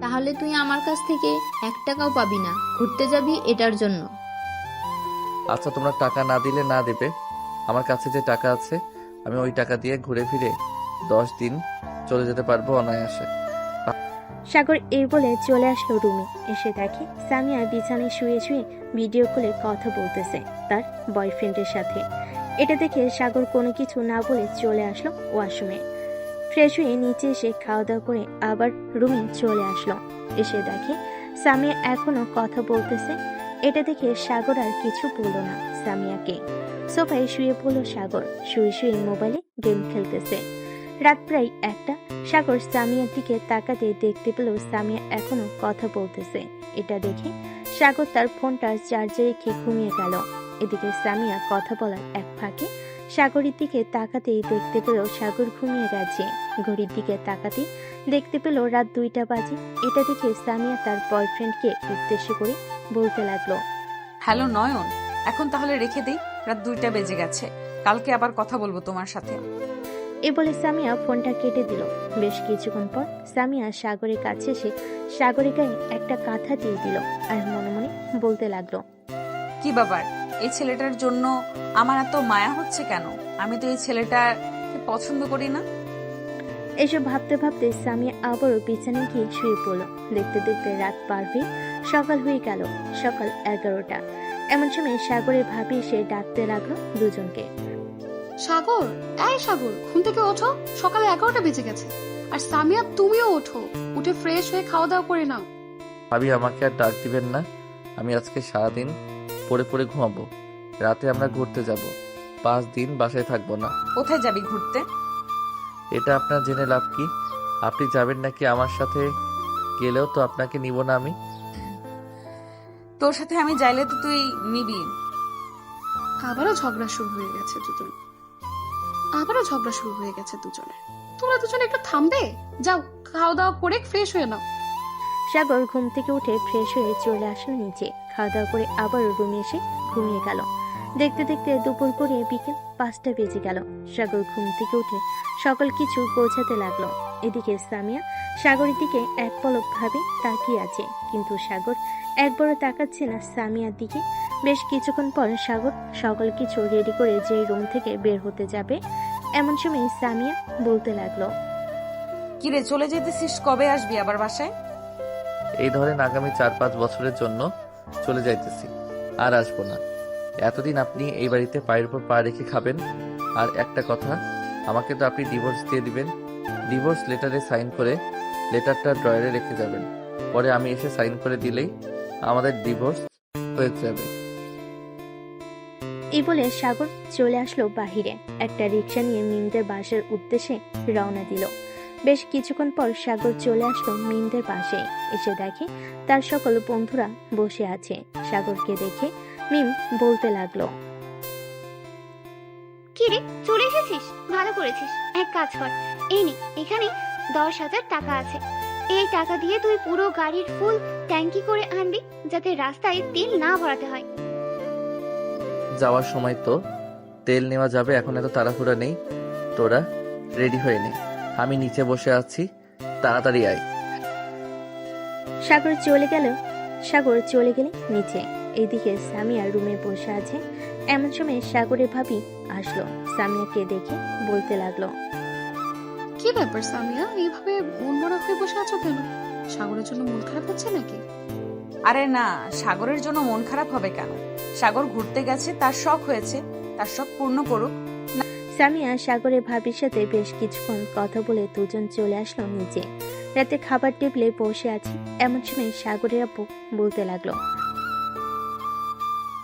তাহলে তুই আমার কাছ থেকে 1 টাকাও পাবি না। ঘুরতে যাবি এটার জন্য। আচ্ছা, তোমরা টাকা না দিলে না দেবে। আমার কাছে যে টাকা আছে, আমি ওই টাকা দিয়ে ঘুরে ফিরে 10 দিন চলে যেতে পারবো অনায়াসে। সাগর এই বলে চলে আসলো রুমে। এসে দেখে সামিয়া বিছানায় শুয়ে শুয়ে ভিডিও কলে কথা বলতেছে তার বয়ফ্রেন্ডের সাথে। এটা দেখে সাগর কোনো কিছু না বলে চলে আসলো ওয়াশরুমে। ফ্রেশ হয়ে নিচে এসে খাওয়া দাওয়া করে আবার রুমে চলে আসলো। এসে দেখে সামিয়া এখনো কথা বলতেছে। এটা দেখে সাগর আর কিছু বলল না সামিয়াকে। সোফায় শুয়ে পড়ল সাগর, শুয়ে শুয়ে মোবাইলে গেম খেলতেছে। রাত প্রায় 1টা। সাগর সামিয়ার দিকে তাকাতে দেখতে পেল সামিয়া এখনো কথা বলতেছে। এটা দেখে সাগর তার ফোনটা চার্জে রেখে ঘুমিয়ে গেল। এদিকে সামিয়া কথা বলার এক ফাঁকে সাগরের দিকে তাকাতেই দেখতে পেল সাগর ঘুমিয়ে গেছে। ঘড়ির দিকে তাকাতেই দেখতে পেল রাত 2টা বাজে। এটা দেখে সামিয়া তার বয়ফ্রেন্ডকে উদ্দেশ্য করে বলতে লাগলো, হ্যালো নয়ন, এখন তাহলে রেখে দেই, রাত 2টা বেজে গেছে। কালকে আবার কথা বলবো তোমার সাথে। এ বলে সামিয়া ফোনটা কেটে দিল। বেশ কিছুক্ষণ পর সামিয়া সাগরের কাছে এসে সাগরের গায়ে একটা কাঁথা দিয়ে দিল আর মনে মনে বলতে লাগলো, কি ব্যাপার, এই ছেলেটার জন্য আমার এত মায়া হচ্ছে কেন? আমি তো এই ছেলেটাকে পছন্দ করি না। এসব ভাবতে ভাবতে সামিয়া আবারও বিছানায় গিয়ে শুয়ে পড়ল। দেখতে দেখতে রাত পার হয়ে সকাল হয়ে গেল। সকাল 11টা। এমন সময় সাগরের ভাবি এসে ডাকতে লাগলো দুজনকে। সাগর, এই সাগর, ঘুম থেকে ওঠো, সকালে 11টা বেজে গেছে। আর সামিয়া, তুমিও ওঠো, উঠে ফ্রেশ হয়ে খাওয়া দাওয়া করে নাও। ভাবি আমাকে আর ডাক দিবেন না, আমি আজকে সারাদিন পড়ে পড়ে ঘুমাবো। রাতে আমরা ঘুরতে যাব, 5 দিন বাসায় থাকবো না। কোথায় যাবি ঘুরতে? এটা আপনার জেনে লাভ কি? আপনি যাবেন নাকি আমার সাথে? গেলেও তো আপনাকে নিব না আমি। তোর সাথে আমি যাইলে তো তুই নিবি। আবারও ঝগড়া শুরু হয়ে গেছে দুজনের। তোমরা দুজনে একটু থামবে? যাও, খাওয়া দাওয়া করে ফ্রেশ হয়ে নাও। সাগর ঘুম থেকে উঠে ফ্রেশ হয়ে চলে আসলো নিচে। খাওয়া দাওয়া করে আবার রুমে এসে ঘুমিয়ে গেল। দেখতে দেখতে দুপুর গড়িয়ে বিকেল 5টা বেজে গেল। সাগর ঘুম থেকে উঠে সকল কিছু গোছাতে লাগলো। এদিকে সামিয়া সাগরের দিকে এক পলক ভাবে তাকিয়ে আছে, কিন্তু সাগর একবারও তাকাচ্ছে না সামিয়ার দিকে। বেশ কিছুক্ষণ পর সাগর সকল কিছু রেডি করে যে রুম থেকে বের হতে যাবে, এমন সময় সামিয়া বলতে লাগলো, কিরে চলে যেতেছিস? কবে আসবি আবার বাসায়? এই ধরেন আগামী 4-5 বছরের জন্য চলে যাইতেছি, আর আসবো না। এতদিন আপনি এই বাড়িতে পায়ের উপর পা রেখে খাবেন। আর একটা কথা, আমাকে তো আপনি ডিভোর্স দিয়ে দিবেন। ডিভোর্স লেটারে সাইন করে লেটারটা ড্রয়ারে রেখে যাবেন। পরে আমি এসে সাইন করে দিলেই আমাদের ডিভোর্স হয়ে যাবে। এই বলে সাগর চলে আসলো বাহিরে। একটা রিক্সা নিয়ে মিমদের বাসার উদ্দেশ্যে রওনা দিল। বেশ কিছুক্ষণ পর সাগর চলে আসলো মিমদের পাশে। এসে দেখে তার সকল বন্ধুরা বসে আছে। সাগরকে দেখে মিম বলতে লাগলো, কি রে, চলে এসেছিস? ভালো করেছিস। এক কাজ কর, এই নে, এখানে 10,000 টাকা আছে। এই টাকা দিয়ে তুই পুরো গাড়ির ফুল ট্যাঙ্কি করে আনবি, যাতে রাস্তায় তেল না ভরাতে হয়। যাওয়ার সময় তো তেল নেওয়া যাবে, এখন এত তাড়াহুড়া নেই। তোরা রেডি হয়ে নে, আমি নিচে বসে আছি, তাড়াতাড়ি আয়। সাগর চলে গেলে নিচে। এইদিকে সামিয়া রুমে বসে আছে। এমন সময় সাগরের ভাবি আসলো। সামিয়াকে দেখে বলতে লাগলো, কি ব্যাপার সামিয়া, এইভাবে মন মরা হয়ে বসে আছো কেন? সাগরের জন্য মন খারাপ হচ্ছে নাকি? আরে না, সাগরের জন্য মন খারাপ হবে কেন? সাগর ঘুরতে গেছে, তার শখ হয়েছে, তার শখ পূর্ণ করুক। সামিয়া সাগরের ভাবির সাথে বেশ কিছুক্ষণ কথা বলে দুজন চলে আসলো নিচে। রাতে খাবার টেবিলে বসে আছে। এমন সময় সাগরের আপু বলতে লাগলো,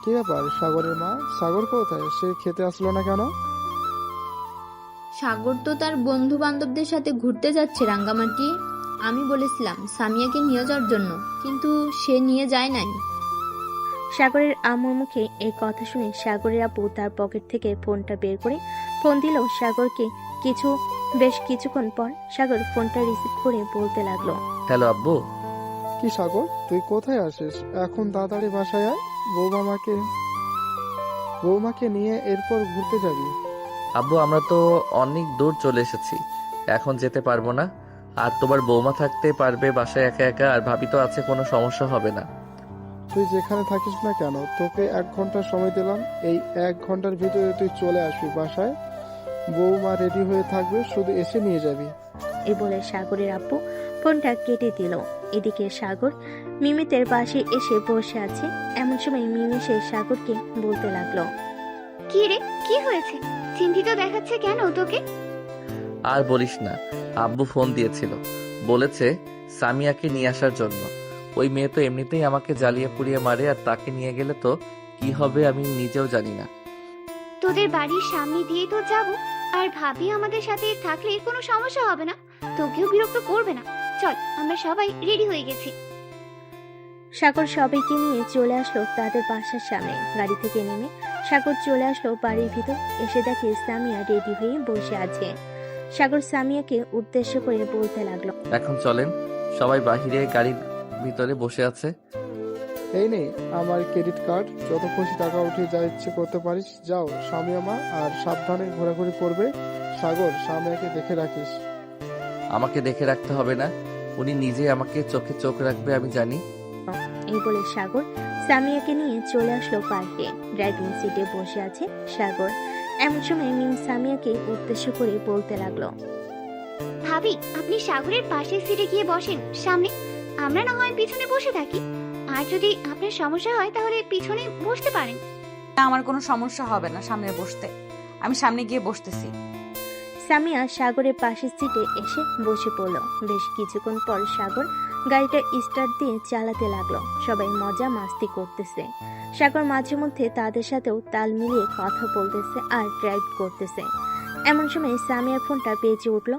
কি ব্যাপার সাগরের মা? সাগর কোথায়? সে খেতে আসলো না কেন? সাগর তো তার বন্ধু বান্ধবদের সাথে ঘুরতে যাচ্ছে রাঙ্গামাটি। আমি বলেছিলাম সামিয়াকে নিয়ে যাওয়ার জন্য, কিন্তু সে নিয়ে যায় নাই। সাগরের আম্মুর মুখে এই কথা শুনে সাগরের আপু তার পকেট থেকে ফোনটা বের করে ফোন দিল সাগরকে। বেশ কিছুক্ষণ পর সাগর ফোনটা রিসিভ করে বলতে লাগলো, হ্যালো আব্বু। কি সাগর, তুই কোথায় আসিস? এখন তাড়াতাড়ি বাসায় আয়। বৌমাকে নিয়ে এরপর ঘুরতে যাবি। আব্বু, আমরা তো অনেক দূর চলে এসেছি, এখন যেতে পারবো না। আর তোমার বৌমা থাকতে পারবে বাসায় একা একা, আর ভাবি তো আছে, কোনো সমস্যা হবে না। তুই যেখানে থাকিস না কেন, তোকে 1 ঘন্টা সময় দিলাম। এই 1 ঘন্টার ভিতরে তুই চলে আসবি বাসায়। বৌমা রেডি হয়ে থাকবে, শুধু এসে নিয়ে যাবি। এই বলে সাগরের আপু ফোনটা কেটে দিল। এদিকে সাগর মিমিতের পাশে এসে বসে আছে। এমন সময় মিমি এসে সাগরকে বলতে লাগলো, কি রে, কি হয়েছে? চিন্তিত দেখাচ্ছে কেন তোকে? আর বলিস না, আব্বু ফোন দিয়েছিল, বলেছে সামিয়াকে নিয়ে আসার জন্য। ওই মেয়ে তো এমনিতেই আমাকে জ্বালিয়ে পুড়িয়ে মারে, আর তাকে নিয়ে গেলে তো কি হবে আমি নিজেও জানি না। তোদের বাড়ির সামনে দিয়ে তো যাবো, আর ভাবি আমাদের সাথে থাকলে কোনো সমস্যা হবে না, তোকেও বিরক্ত করবে না। চল, আমরা সবাই রেডি হয়ে গেছি। সাগর সবাইকে নিয়ে চলে আসলো তাদের বাসার সামনে। গাড়ি থেকে নেমে সাগর চলে আসলো বাড়ির ভিতর। এসে দেখে সামিয়া রেডি হয়ে বসে আছে। সাগর সামিয়াকে উদ্দেশ্য করে বলতে লাগলো, এখন চলেন, সবাই বাহিরে গাড়ির ভিতরে বসে আছে। এই নে আমার ক্রেডিট কার্ড, যত খুশি টাকা উঠে যা ইচ্ছে করতে পারিস। যাও সামিয়া মা, আর সাবধানে ঘোরাঘুরি করবে। সাগর, সামিয়াকে দেখে রাখিস। আমাকে দেখে রাখতে হবে না, উনি নিজেই আমাকে চোখে চোখ রাখবে, আমি জানি। এই বলে সাগর সামিয়াকে নিয়ে চলে আসলো বাইরে। ড্রাইভিং সিটে বসে আছে সাগর। এমন সময় মিম সামিয়াকে উদ্দেশ্য করে বলতে লাগলো, ভাবি, আপনি সাগরের পাশের সিটে গিয়ে বসেন সামনে, আমরা না হয় পিছনে বসে থাকি। আর যদি আপনার সমস্যা হয় তাহলে পিছনে বসতে পারেন। না, আমার কোনো সমস্যা হবে না সামনে বসতে। আমি সামনে গিয়ে বসতেছি। সামিয়া সাগরের পাশের সিটে এসে বসে পড়ল। বেশ কিছুক্ষণ পর সাগর গাড়িটা স্টার্ট দিয়ে চালাতে লাগলো। সবাই মজা মাস্তি করতেছে। সাগর মাঝে মধ্যে তাদের সাথেও তাল মিলিয়ে কথা বলতেছে আর ড্রাইভ করতেছে। এমন সময় সামিয়ার ফোনটা বেজে উঠল।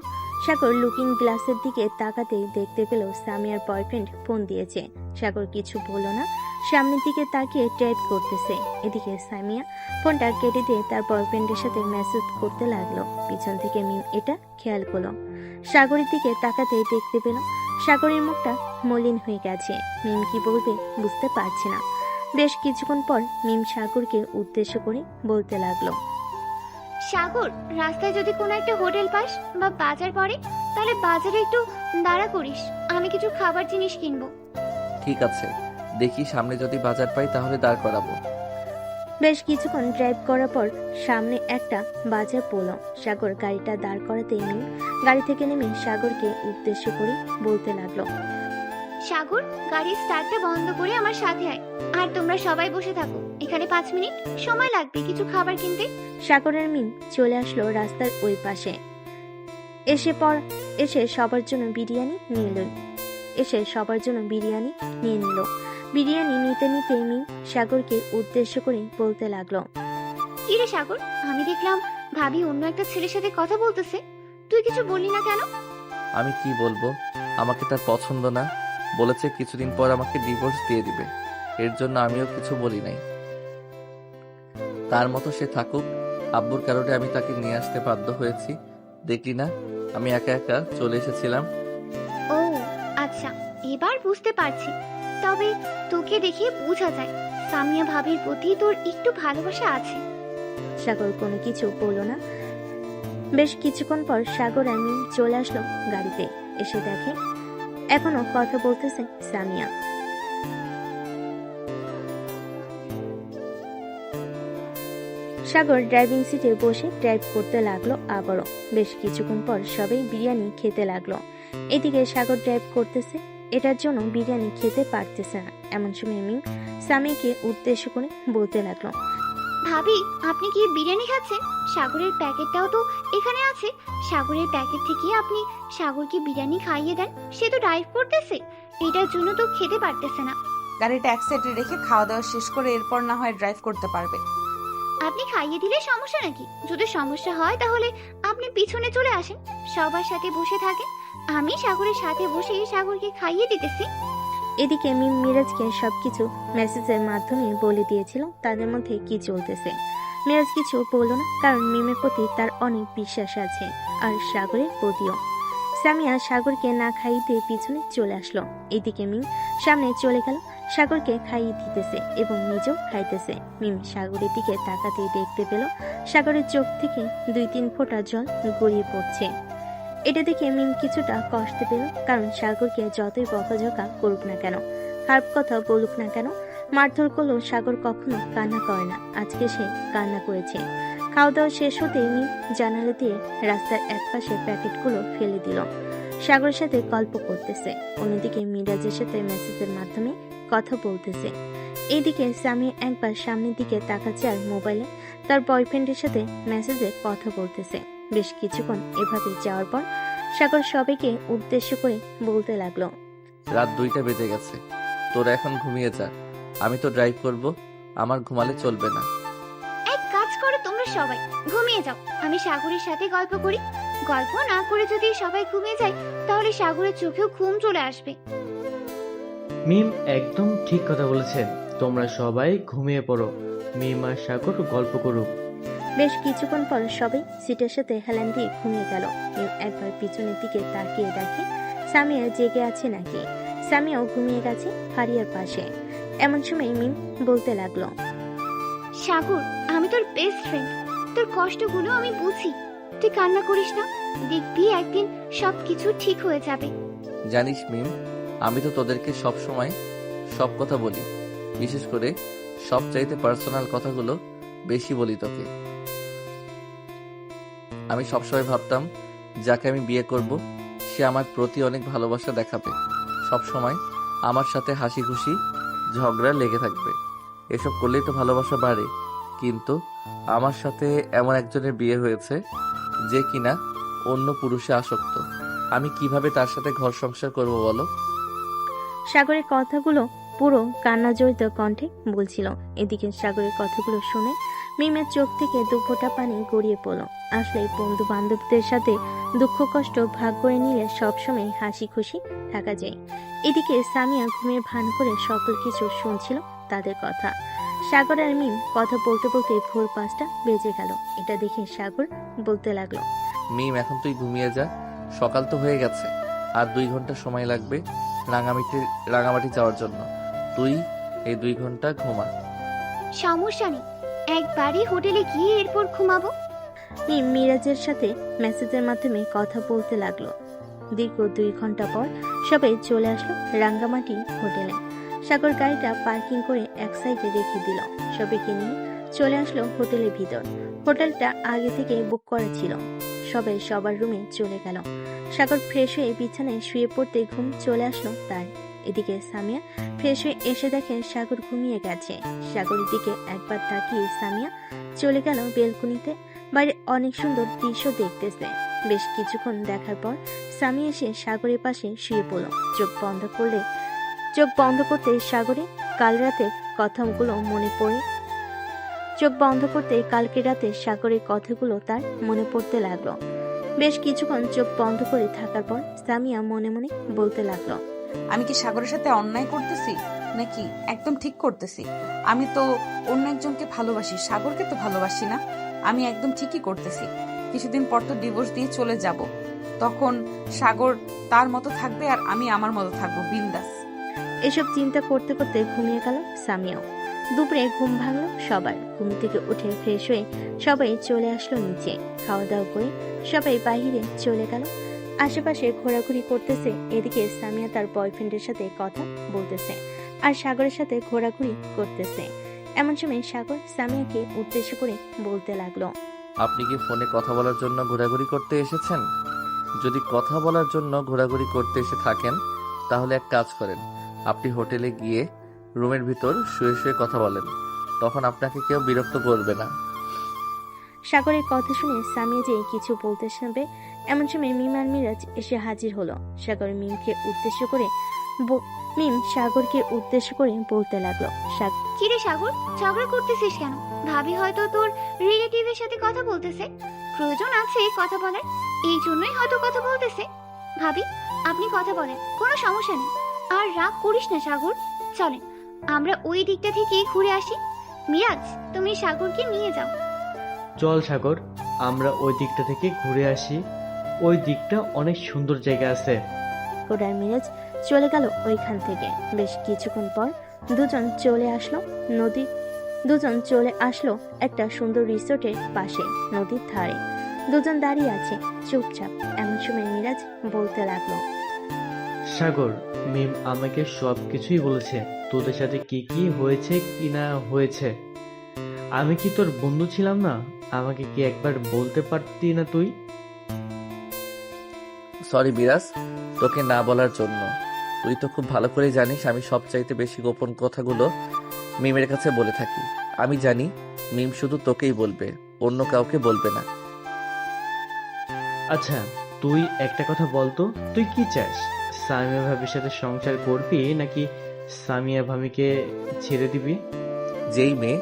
সাগর লুকিং গ্লাসের দিকে তাকাতেই দেখতে পেল সামিয়ার বয়ফ্রেন্ড ফোন দিয়েছে। সাগর কিছু বলল না, সামনের দিকে তাকিয়ে ড্রাইভ করতেছে। এদিকে সামিয়া ফোনটা কেটে দিয়ে তার বয়ফ্রেন্ডের সাথে মেসেজ করতে লাগলো। পিছন থেকে মিম এটা খেয়াল করলো। সাগরের দিকে তাকাতেই দেখতে পেল সাগরের মুখটা মলিন হয়ে গেছে। মিম কি বলবে বুঝতে পারছে না। বেশ কিছুক্ষণ পর মিম সাগরকে উদ্দেশ্য করে বলতে লাগলো, সাগর, রাস্তায় যদি কোনো একটা হোটেল পাস বা বাজার পড়ে তাহলে বাজারে একটু দাঁড়া করিস, আমি কিছু খাবার জিনিস কিনবো। ঠিক আছে, দেখি সামনে যদি বাজার পাই তাহলে দাঁড় করাবো। বেশ কিছুক্ষণ ড্রাইভ করার পর সামনে একটা বাজার পড়ল। সাগর গাড়িটা দাঁড় করাতে মিম গাড়ি থেকে নেমে সাগরকে উদ্দেশ্য করে বলতে লাগলো, সাগর, গাড়ির স্টার্টটা বন্ধ করে আমার সাথে আয়। আর তোমরা সবাই বসে থাকো, এখানে 5 মিনিট সময় লাগবে কিছু খাবার কিনতে। সাগরের মিম চলে আসলো রাস্তার ওই পাশে। এসে সবার জন্য বিরিয়ানি নিয়ে নিল। বিরিয়ানি নিতে নিতে মিম সাগরকে উদ্দেশ্য করে বলতে লাগলো, কি রে সাগর, আমি দেখলাম ভাবি অন্য একটা ছেলের সাথে কথা বলতেছে, তুই কিছু বললি না কেন? আমি কি বলবো, আমাকে তার পছন্দ না, বলেছে কিছুদিন পর আমাকে ডিভোর্স দিয়ে দিবে। এর জন্য আমিও কিছু বলি নাই। তার মতো সে থাকুক, আব্বুর কারণে আমি তাকে নিয়ে আসতে বাধ্য হয়েছি। দেখলি না আমি একা একা চলে এসেছিলাম। ও আচ্ছা, এবার বুঝতে পারছি। তবে তোকে দেখে বোঝা যায় সামিয়া ভাবির প্রতি তোর একটু ভালোবাসা আছে। সাগর কোনো কিছু বলল না। বেশ কিছুক্ষণ পর সাগর আর মিম চলে আসলো গাড়িতে। এসে দেখে এখনো কথা বলতেছে সামিয়া। সাগর ড্রাইভিং সিটে বসে ড্রাইভ করতে লাগলো আবারও। বেশ কিছুক্ষণ পর সবাই বিরিয়ানি খেতে লাগলো। এদিকে সাগর ড্রাইভ করতেছে, এটার জন্য বিরিয়ানি খেতে পারতেছে না। এমন সময় মিম সামিয়াকে উদ্দেশ্য করে বলতে লাগলো, ভাবি, আপনি কি বিরিয়ানি খাচ্ছেন? সাগরের প্যাকেটটাও তো এখানে আছে। সাগরের প্যাকেট থেকে আপনি সাগরকে বিরিয়ানি খাইয়ে দেন, সে তো ড্রাইভ করতেছে, এটার জন্য তো খেতে পারতেছে না। গাড়িটা এক সাইডে রেখে খাওয়া দাওয়া শেষ করে এরপর না হয় ড্রাইভ করতে পারবে। আপনি খাইয়ে দিলে সমস্যা নাকি? যদি সমস্যা হয় তাহলে আপনি পিছনে চলে আসেন, সবার সাথে বসে থাকেন, আমি সাগরের সাথে বসে সাগরকে খাইয়ে দিতেছি। এদিকে মিম মিরাজকে সবকিছু মেসেজের মাধ্যমে বলে দিয়েছিল তাদের মধ্যে কি চলতেছে। মিরাজ কিছু বলল না, কারণ মিমের প্রতি তার অনেক বিশ্বাস আছে, আর সাগরের প্রতিও। সামিয়া সাগরকে না খাইয়ে দিয়ে পিছনে চলে আসলো। এদিকে মিম সামনে চলে গেল, সাগরকে খাইয়ে দিতেছে এবং নিজেও খাইতেছে। মিম সাগরের দিকে তাকাতেই দেখতে পেল সাগরের চোখ থেকে 2-3 ফোঁটা জল গড়িয়ে পড়ছে। এটা দেখে মিম কিছুটা কষ্ট পেল, কারণ সাগরকে যতই বকাঝকা করুক না কেন, খারাপ কথা বলুক না কেন, মারধর করলেও সাগর কখনো কান্না করে না। আজকে সে কান্না করেছে। খাওয়া দাওয়া শেষ হতে মিম জানালা দিয়ে রাস্তার একপাশে প্যাকেটগুলো ফেলে দিল। সাগরের সাথে গল্প করতেছে, অন্যদিকে মিরাজের সাথে মেসেজের মাধ্যমে কথা বলতেছে। এইদিকে সামিয়া একবার সামনের দিকে তাকাচ্ছে আর মোবাইলে তার বয়ফ্রেন্ডের সাথে মেসেজে কথা বলতেছে। বেশ কিছুক্ষণ এভাবে যাওয়ার পর সাগর সবাইকে উদ্দেশ্য করে বলতে লাগলো, রাত 2টা বেজে গেছে, তোরা এখন ঘুমিয়ে যা, আমি তো ড্রাইভ করব, আমার ঘুমালে চলবে না। এক কাজ করো, তোমরা সবাই ঘুমিয়ে যাও, আমি সাগরের সাথে গল্প করি। গল্প না করে যদি সবাই ঘুমিয়ে যায় তাহলে সাগরের চোখেও ঘুম চলে আসবে। মিম একদম ঠিক কথা বলেছেন, তোমরা সবাই ঘুমিয়ে পড়ো, মিম আর সাগর গল্প করুক। বেশ কিছুক্ষণ পর সবাই সিটের সাথে হেলান দিয়ে ঘুমিয়ে গেল। মিম একবার পিছনের দিকে তাকিয়ে দেখে সামিয়া জেগে আছে নাকি। সামিয়াও ঘুমিয়ে গেছে ফারিয়ার পাশে। এমন সময় মিম বলতে লাগলো, সাগর, আমি তোর বেস্ট ফ্রেন্ড, তোর কষ্টগুলো আমি বুঝি, তুই কান্না করিস না, দেখবি একদিন সবকিছু ঠিক হয়ে যাবে। জানিস মিম, আমি তো তোদেরকে সব সময় সব কথা বলি, বিশেষ করে সবচাইতে পার্সোনাল কথাগুলো বেশি বলি তোকে। আমি সবসময় ভাবতাম যাকে আমি বিয়ে করব সে আমার প্রতি অনেক ভালোবাসা দেখাবে, সব সময় আমার সাথে হাসি খুশি ঝগড়া লেগে থাকবে। এসব করলেই তো ভালোবাসা বাড়ে। কিন্তু আমার সাথে এমন একজনের বিয়ে হয়েছে যে কিনা অন্য পুরুষে আসক্ত। আমি কিভাবে তার সাথে ঘর সংসার করব বলো? সাগরের কথাগুলো পুরো কান্না জড়িত কণ্ঠে বলছিল। এদিকে সাগরের কথাগুলো শুনে মিমের চোখ থেকে দু ফোঁটা পানি গড়িয়ে পড়ল। আসলে বন্ধু বান্ধবদের সাথে দুঃখ কষ্ট ভাগ করে নিলে সবসময় হাসি খুশি থাকা যায়। এদিকে সামিয়া ঘুমিয়ে ভান করে সকল কিছু শুনছিল তাদের কথা। সাগর আর মিম কথা বলতে বলতে ভোর 5টা বেজে গেল। এটা দেখে সাগর বলতে লাগলো, মিম, এখন তুই ঘুমিয়ে যা। সকাল তো হয়ে গেছে, আর 2 ঘন্টা সময় লাগবে রাঙামাটি যাওয়ার জন্য। তুই এই 2 ঘন্টা ঘুমা। সমস্যা নেই, একবারই হোটেলে গিয়ে এরপর ঘুমাবো। মিম মিরাজের সাথে মেসেজের মাধ্যমে কথা বলতে লাগলো। দীর্ঘ 2 ঘন্টা পর সবাই চলে আসলো রাঙ্গামাটি হোটেলে। সাগর গাড়িটা পার্কিং করে এক সাইডে রেখে দিল। সবাইকে নিয়ে চলে আসলো হোটেলের ভিতর। হোটেলটা আগে থেকে বুক করা ছিল। সবাই সবার রুমে চলে গেল। সাগর ফ্রেশ হয়ে বিছানায় শুয়ে পড়তে ঘুম চলে আসলো তার। এদিকে সামিয়া ফ্রেশ হয়ে এসে দেখে সাগর ঘুমিয়ে গেছে। সাগরের দিকে একবার তাকিয়ে সামিয়া চলে গেল বেলকনিতে। বাইরে অনেক সুন্দর দৃশ্য দেখতেছে। বেশ কিছুক্ষণ দেখার পর সামিয়া এসে সাগরের পাশে শুয়ে পড়ল। চোখ বন্ধ করতে সাগরে কাল রাতে কথাগুলো মনে পড়ে। চোখ বন্ধ করতে কালকে রাতে সাগরের কথাগুলো তার মনে পড়তে লাগলো। বেশ কিছুক্ষণ চোখ বন্ধ করে থাকার পর সামিয়া মনে মনে বলতে লাগলো, আমি কি সাগরের সাথে অন্যায় করতেছি নাকি একদম ঠিক করতেছি? আমি তো অন্য একজনকে ভালোবাসি, সাগরকে তো ভালোবাসি না। আমি একদম ঠিকই করতেছি। কিছুদিন পর তো ডিভোর্স দিয়ে চলে যাব। তখন সাগর তার মতো থাকবে আর আমি আমার মতো থাকবো, বিন্দাস। এসব চিন্তা করতে করতে ঘুমিয়ে গেল সামিয়াও। দুপুরে ঘুম ভাঙলো সবার। ঘুম থেকে উঠে ফ্রেশ হয়ে সবাই চলে আসলো নিচে। খাওয়া দাওয়া করে সবাই বাইরে চলে গেল। আশেপাশে ঘোরাঘুরি করতেছে। এদিকে সামিয়া তার বয়ফ্রেন্ডের সাথে কথা বলতেছে আর সাগরের সাথে ঘোরাঘুরি করতেছে। এমন সময় সাগর সামিয়াকে উদ্দেশ্য করে বলতে লাগলো, আপনি কি ফোনে কথা বলার জন্য ঘোরাঘুরি করতে এসেছেন? যদি কথা বলার জন্য ঘোরাঘুরি করতে এসে থাকেন তাহলে এক কাজ করেন, আপনি হোটেলে গিয়ে রুমের ভিতর শুয়ে শুয়ে কথা বলেন। তখন আপনাকে কেউ বিরক্ত করবে না। সাগরের কথা শুনে সামিয়া যে কিছু বলতে শুনবে এমন সময় মিম আর মিরাজ এসে হাজির হলো। সাগর মিম সাগরকে উদ্দেশ্য করে বলতে লাগলো, কিরে সাগর, ঝগড়া করতেছিস কেন? ভাবি হয়তো তোর রিলেটিভের সাথে কথা বলতেছে, প্রয়োজন আছে কথা বলার, এই জন্যই হয়তো কথা বলতেছে। ভাবি, আপনি কথা বলেন, কোনো সমস্যা নেই। আর রাগ করিস না সাগর, চলেন আমরা ওই দিকটা থেকে ঘুরে আসি। মিরাজ, তুমি সাগরকে নিয়ে যাও। চল সাগর, আমরা ওই দিকটা থেকে ঘুরে আসি। ওই দিকটা অনেক সুন্দর জায়গা আছে। সাগর আর মিরাজ চলে গেল ওইখান থেকে। বেশ কিছুক্ষণ পর দুজন চলে আসলো একটা সুন্দর রিসোর্টের পাশে, নদীর ধারে। দুজন দাঁড়িয়ে আছে চুপচাপ। এমন সময় মিরাজ বলতে লাগলো, সাগর, মিম আমাকে সবকিছুই বলেছে, তোদের সাথে কি কি হয়েছে কি না হয়েছে। আমি কি তোর বন্ধু ছিলাম না? আমাকে কি একবার বলতে পারতি না তুই? সরি বিরাজ, তোকে না বলার জন্য। তুই তো খুব ভালো করে জানিস আমি সবচাইতে বেশি গোপন কথাগুলো মিমের কাছে বলে থাকি। আমি জানি মিম শুধু তোকেই বলবে, অন্য কাউকে বলবে না। আচ্ছা, তুই একটা কথা বলতো, তুই কি চাস? সামিয়া ভাবির সাথে সংসার করবি নাকি সামিয়া ভাবিকে ছেড়ে দিবি? যেই মেয়ে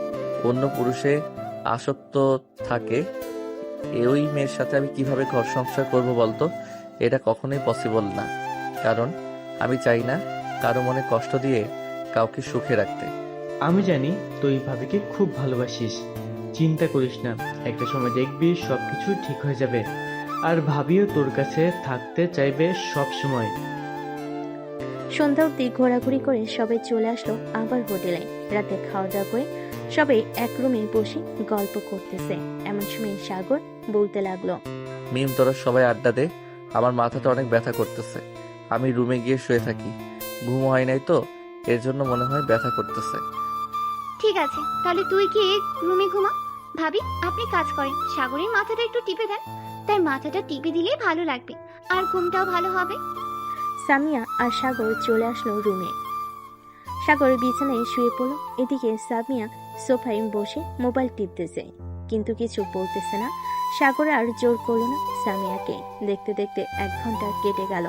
অন্য পুরুষে আসক্ত থাকে ওই মেয়ের সাথে আমি কিভাবে ঘর সংসার করবো বলতো? এটা কখনোই পসিবল না, কারণ আমি চাই না কারো মনে কষ্ট দিয়ে কাউকে সুখে রাখতে। আমি জানি তুই ভাবিকে খুব ভালোবাসিস, চিন্তা করিস না, একটা সময় দেখবি সবকিছু ঠিক হয়ে যাবে। আর ভাবিও তোর কাছে থাকতে চাইবে সব সময়। সন্ধ্যা অব্দি ঘোরাঘুরি করে সবাই চলে আসলো আবার হোটেলে। রাতে খাওয়া দাওয়া করে সবাই এক রুমে বসে গল্প করতেছে। এমন সময় সাগর বলতে লাগলো, মিম, তোরা সবাই আড্ডা দে, আমার মাথাটা অনেক ব্যথা করতেছে। আমি রুমে গিয়ে শুয়ে থাকি, ঘুম হয় নাই তো এর জন্য মনে হয় ব্যথা করতেছে। ঠিক আছে, তাহলে তুই গিয়ে রুমে ঘুমা। ভাবি, আপনি কাজ করেন, সাগরের মাথাটা একটু টিপে দেন, তার মাথাটা টিপে দিলেই ভালো লাগবে আর ঘুমটাও ভালো হবে। সামিয়া আর সাগর চলে আসলো রুমে। সাগর বিছানায় শুয়ে পড়ল। এদিকে সামিয়া সোফায় বসে মোবাইল টিপতেছে, কিন্তু কিছু বলতেছে না। সাগর আর জোর করলো না সামিয়াকে। দেখতে দেখতে 1 ঘন্টা কেটে গেল।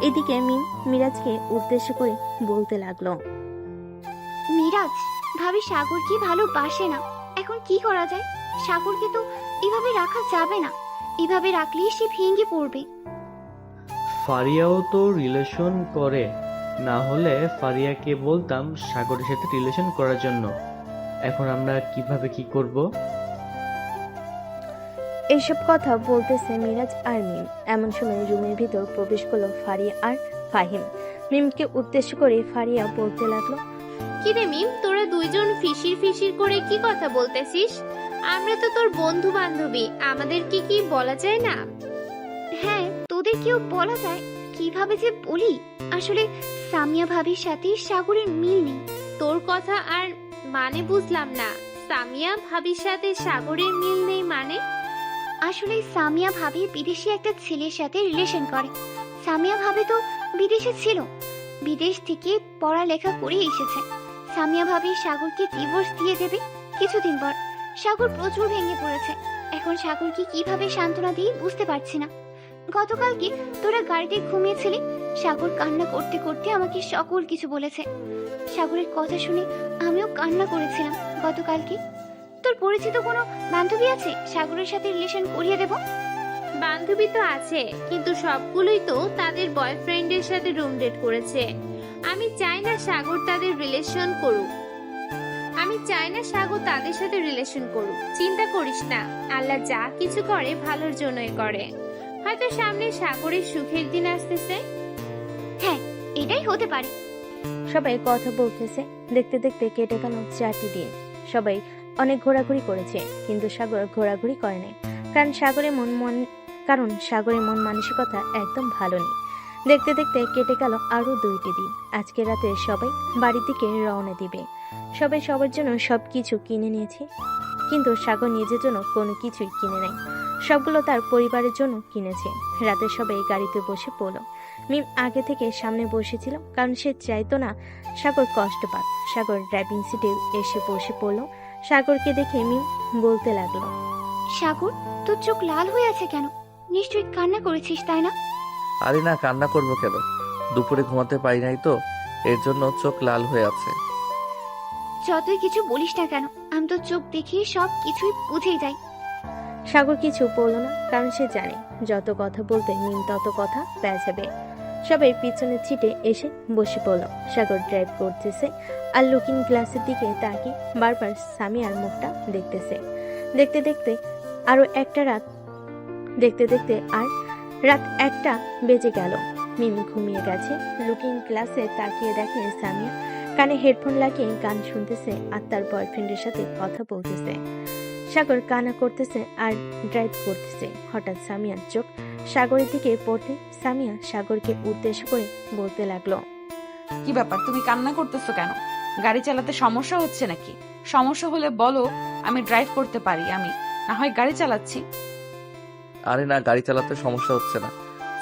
এদিকে মিরাজকে উদ্দেশ্য করে বলতে লাগলো, মিরাজ, ভাবি সাগরকে ভালোবাসে না, এখন কি করা যায়? সাগরকে তো এভাবে রাখা যাবে না, এভাবে রাখলেই সে ভেঙে পড়বে। ফারিয়াও তো রিলেশন করে, না হলে ফারিয়াকে বলতাম সাগরের সাথে রিলেশন করার জন্য। এখন আমরা কিভাবে কি করব? এইসব কথা বলতেছে মিরাজ আর মিম। এমন সময় রুমের ভিতর প্রবেশ করলো ফারিয়া আর ফাহিম। মিমকে উদ্দেশ্য করে ফারিয়া বলতে লাগলো, কিরে মিম, তোরা দুইজন ফিসির ফিসির করে কি কথা বলতেছিস? আমরা তো তোর বন্ধু বান্ধবী, আমাদের কি বলা যায় না? হ্যাঁ, তোদের কেউ বলা যায়, কিভাবে যে বলি। আসলে সামিয়া ভাবির সাথে সাগরের মিল নেই। তোর কথা আর মানে বুঝলাম না। সামিয়া ভাবির সাথে সাগরের মিল নেই মানে? আসলে সামিয়া ভাবি বিদেশি একটা ছেলের সাথে রিলেশন করে। সামিয়া ভাবি তো বিদেশে ছিল, বিদেশ থেকে পড়ালেখা করে এসেছে। সামিয়া ভাবি সাগরকে ডিভোর্স দিয়ে দেবে কিছুদিন পর। সাগর প্রচুর ভেঙে পড়েছে। এখন সাগরকে কিভাবে সান্ত্বনা দিই বুঝতে পারছি না। গতকালকে তোরা গাড়িতে ঘুমিয়েছিলি, সাগর কান্না করতে করতে আমাকে সকল কিছু বলেছে। সাগরের কথা শুনে আমিও কান্না করেছিলাম গতকালকে। তোর পরিচিত কোনো বান্ধবী আছে সাগরের সাথে রিলেশন করিয়ে দেব? বান্ধবী তো আছে, কিন্তু সবগুলোই তো তাদের বয়ফ্রেন্ডের সাথে রুম ডেট করেছে। আমি চাই না সাগর তাদের রিলেশন করুক। চিন্তা করিস না, আল্লাহ যা কিছু করে ভালোর জন্যই করে। হয়তো সামনে সাগরের সুখের দিন আসতেছে। হ্যাঁ, এটাই হতে পারে। সবাই কথা বলতেছে। দেখতে দেখতে কেটে গেল 4টি দিন। সবাই অনেক ঘোরাঘুরি করেছে, কিন্তু সাগর ঘোরাঘুরি করে নাই। কারণ সাগরের মন মানসিকতা একদম ভালো নেই। দেখতে দেখতে কেটে গেল আরো 2টি দিন। আজকে রাতে সবাই বাড়ির দিকে রওনা দিবে। সবাই সবার জন্য সবকিছু কিনে নিয়েছে, কিন্তু সাগর নিজের জন্য কোনো কিছুই কিনে নেয়। সবগুলো তার পরিবারের জন্য কিনেছে। রাতে সবাই গাড়িতে বসে পড়ল। মিম আগে থেকে সামনে বসেছিল, কারণ সে চাইতো না সাগর কষ্ট পাক। সাগর ড্রাইভিং সিটে এসে বসে পড়ল। সাগরকে দেখে মিম বলতে লাগলো, সাগর, তোর চোখ লাল হয়ে আছে কেন? নিশ্চয়ই কান্না করেছিস, তাই না? আরে না, কান্না করবো কেন? দুপুরে ঘুমাতে পারি নাই তো, এর জন্য চোখ লাল হয়ে আছে। যতই কিছু বলিস না কেন, আমি তো চোখ দেখিয়ে সব কিছুই বুঝেই যাই। সাগর কিছু বলল না, কারণ সে জানে যত কথা বলতে মিম তত কথা পেঁচাবে। সবাই পিছনের সিটে এসে বসে পড়ল। সাগর ড্রাইভ করতেছে আর লুকিং গ্লাসের দিকে তাকিয়ে বারবার সামিয়ার মুখটা দেখতেছে। দেখতে দেখতে আর রাত 1টা বেজে গেল। মিম ঘুমিয়ে গেছে। লুকিং গ্লাসে তাকিয়ে দেখে সামিয়া কানে হেডফোন লাগিয়ে গান শুনতেছে আর তার বয়ফ্রেন্ডের সাথে কথা বলতেছে। সাগর কান্না করতেছে আর ড্রাইভ করতেছে। হঠাৎ সামিয়ার চোখ সাগরের দিকে পড়তে সামিয়া সাগরকে উদ্দেশ্য করে বলতে লাগলো, কি ব্যাপার, তুমি কান্না করতেছো কেন? গাড়ি চালাতে সমস্যা হচ্ছে নাকি? সমস্যা হলে বলো, আমি ড্রাইভ করতে পারি, আমি না হয় গাড়ি চালাচ্ছি। আরে না, গাড়ি চালাতে সমস্যা হচ্ছে না,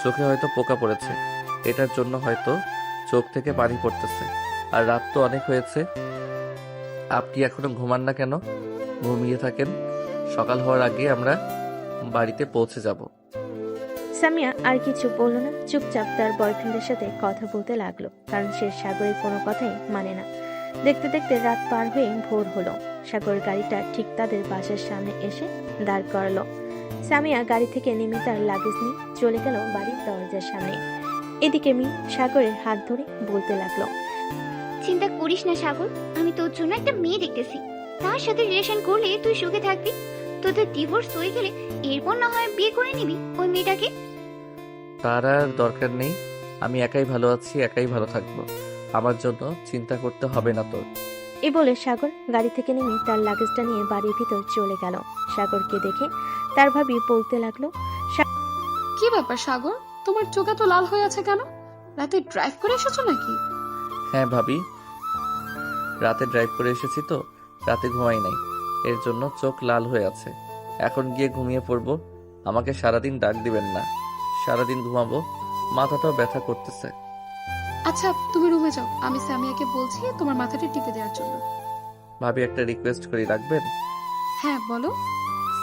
চোখে হয়তো পোকা পড়েছে, এটার জন্য হয়তো চোখ থেকে পানি পড়তেছে। আর রাত তো অনেক হয়েছে। আপনি এখনো ঘুমান না কেন? ঘুমিয়ে থাকেন, সকাল হওয়ার আগে আমরা বাড়িতে পৌঁছে যাব। সামিয়া আর কিছু বলল না, চুপচাপ তার বয়ফ্রেন্ডের সাথে কথা বলতে লাগলো, কারণ সে সাগরের কোনো কথাই মানে না। দেখতে দেখতে রাত পার হয়ে ভোর হলো। সাগর গাড়িটা ঠিক তাদের বাসার সামনে এসে দাঁড় করালো। সামিয়া গাড়ি থেকে নেমে তার লাগেজ নিয়ে চলে গেল বাড়ির দরজার সামনে। এদিকে মিম সাগরের হাত ধরে বলতে লাগলো, চিন্তা করিস না সাগর, আমি তোর জন্য একটা মেয়ে দেখতেছি। তার সাথে রিলেশন করলে তুই সুখে থাকবি। তোদের ডিভোর্স হয়ে গেলে এরপর না হয় বিয়ে করে নিবি ওই মেয়েটাকে। তার আর দরকার নেই, আমি একাই ভালো আছি, একাই ভালো থাকবো। আমার জন্য চিন্তা করতে হবে না তোর। এ বলে সাগর গাড়ি থেকে নেমে তার লাগেজটা নিয়ে বাড়ির ভিতর চলে গেল। সাগরকে দেখে তার ভাবি বলতে লাগলো, কি ব্যাপার সাগর, তোমার চোখে তো লাল হয়ে আছে কেন? রাতে ড্রাইভ করে এসেছো নাকি? হ্যাঁ ভাবি, রাতে ড্রাইভ করে এসেছি তো, রাতে ঘুমাই নাই, এর জন্য চোখ লাল হয়ে আছে। এখন গিয়ে ঘুমিয়ে পড়বো। আমাকে সারাদিন ডাক দিবেন না, সারাদিন ঘুমাবো, মাথাটাও ব্যথা করতেছে। আচ্ছা তুমি রুমে যাও, আমি সামিয়াকে বলছি তোমার মাথাটা টিপে দেওয়ার জন্য। ভাবি একটা রিকোয়েস্ট করি, রাখবেন? হ্যাঁ বলো।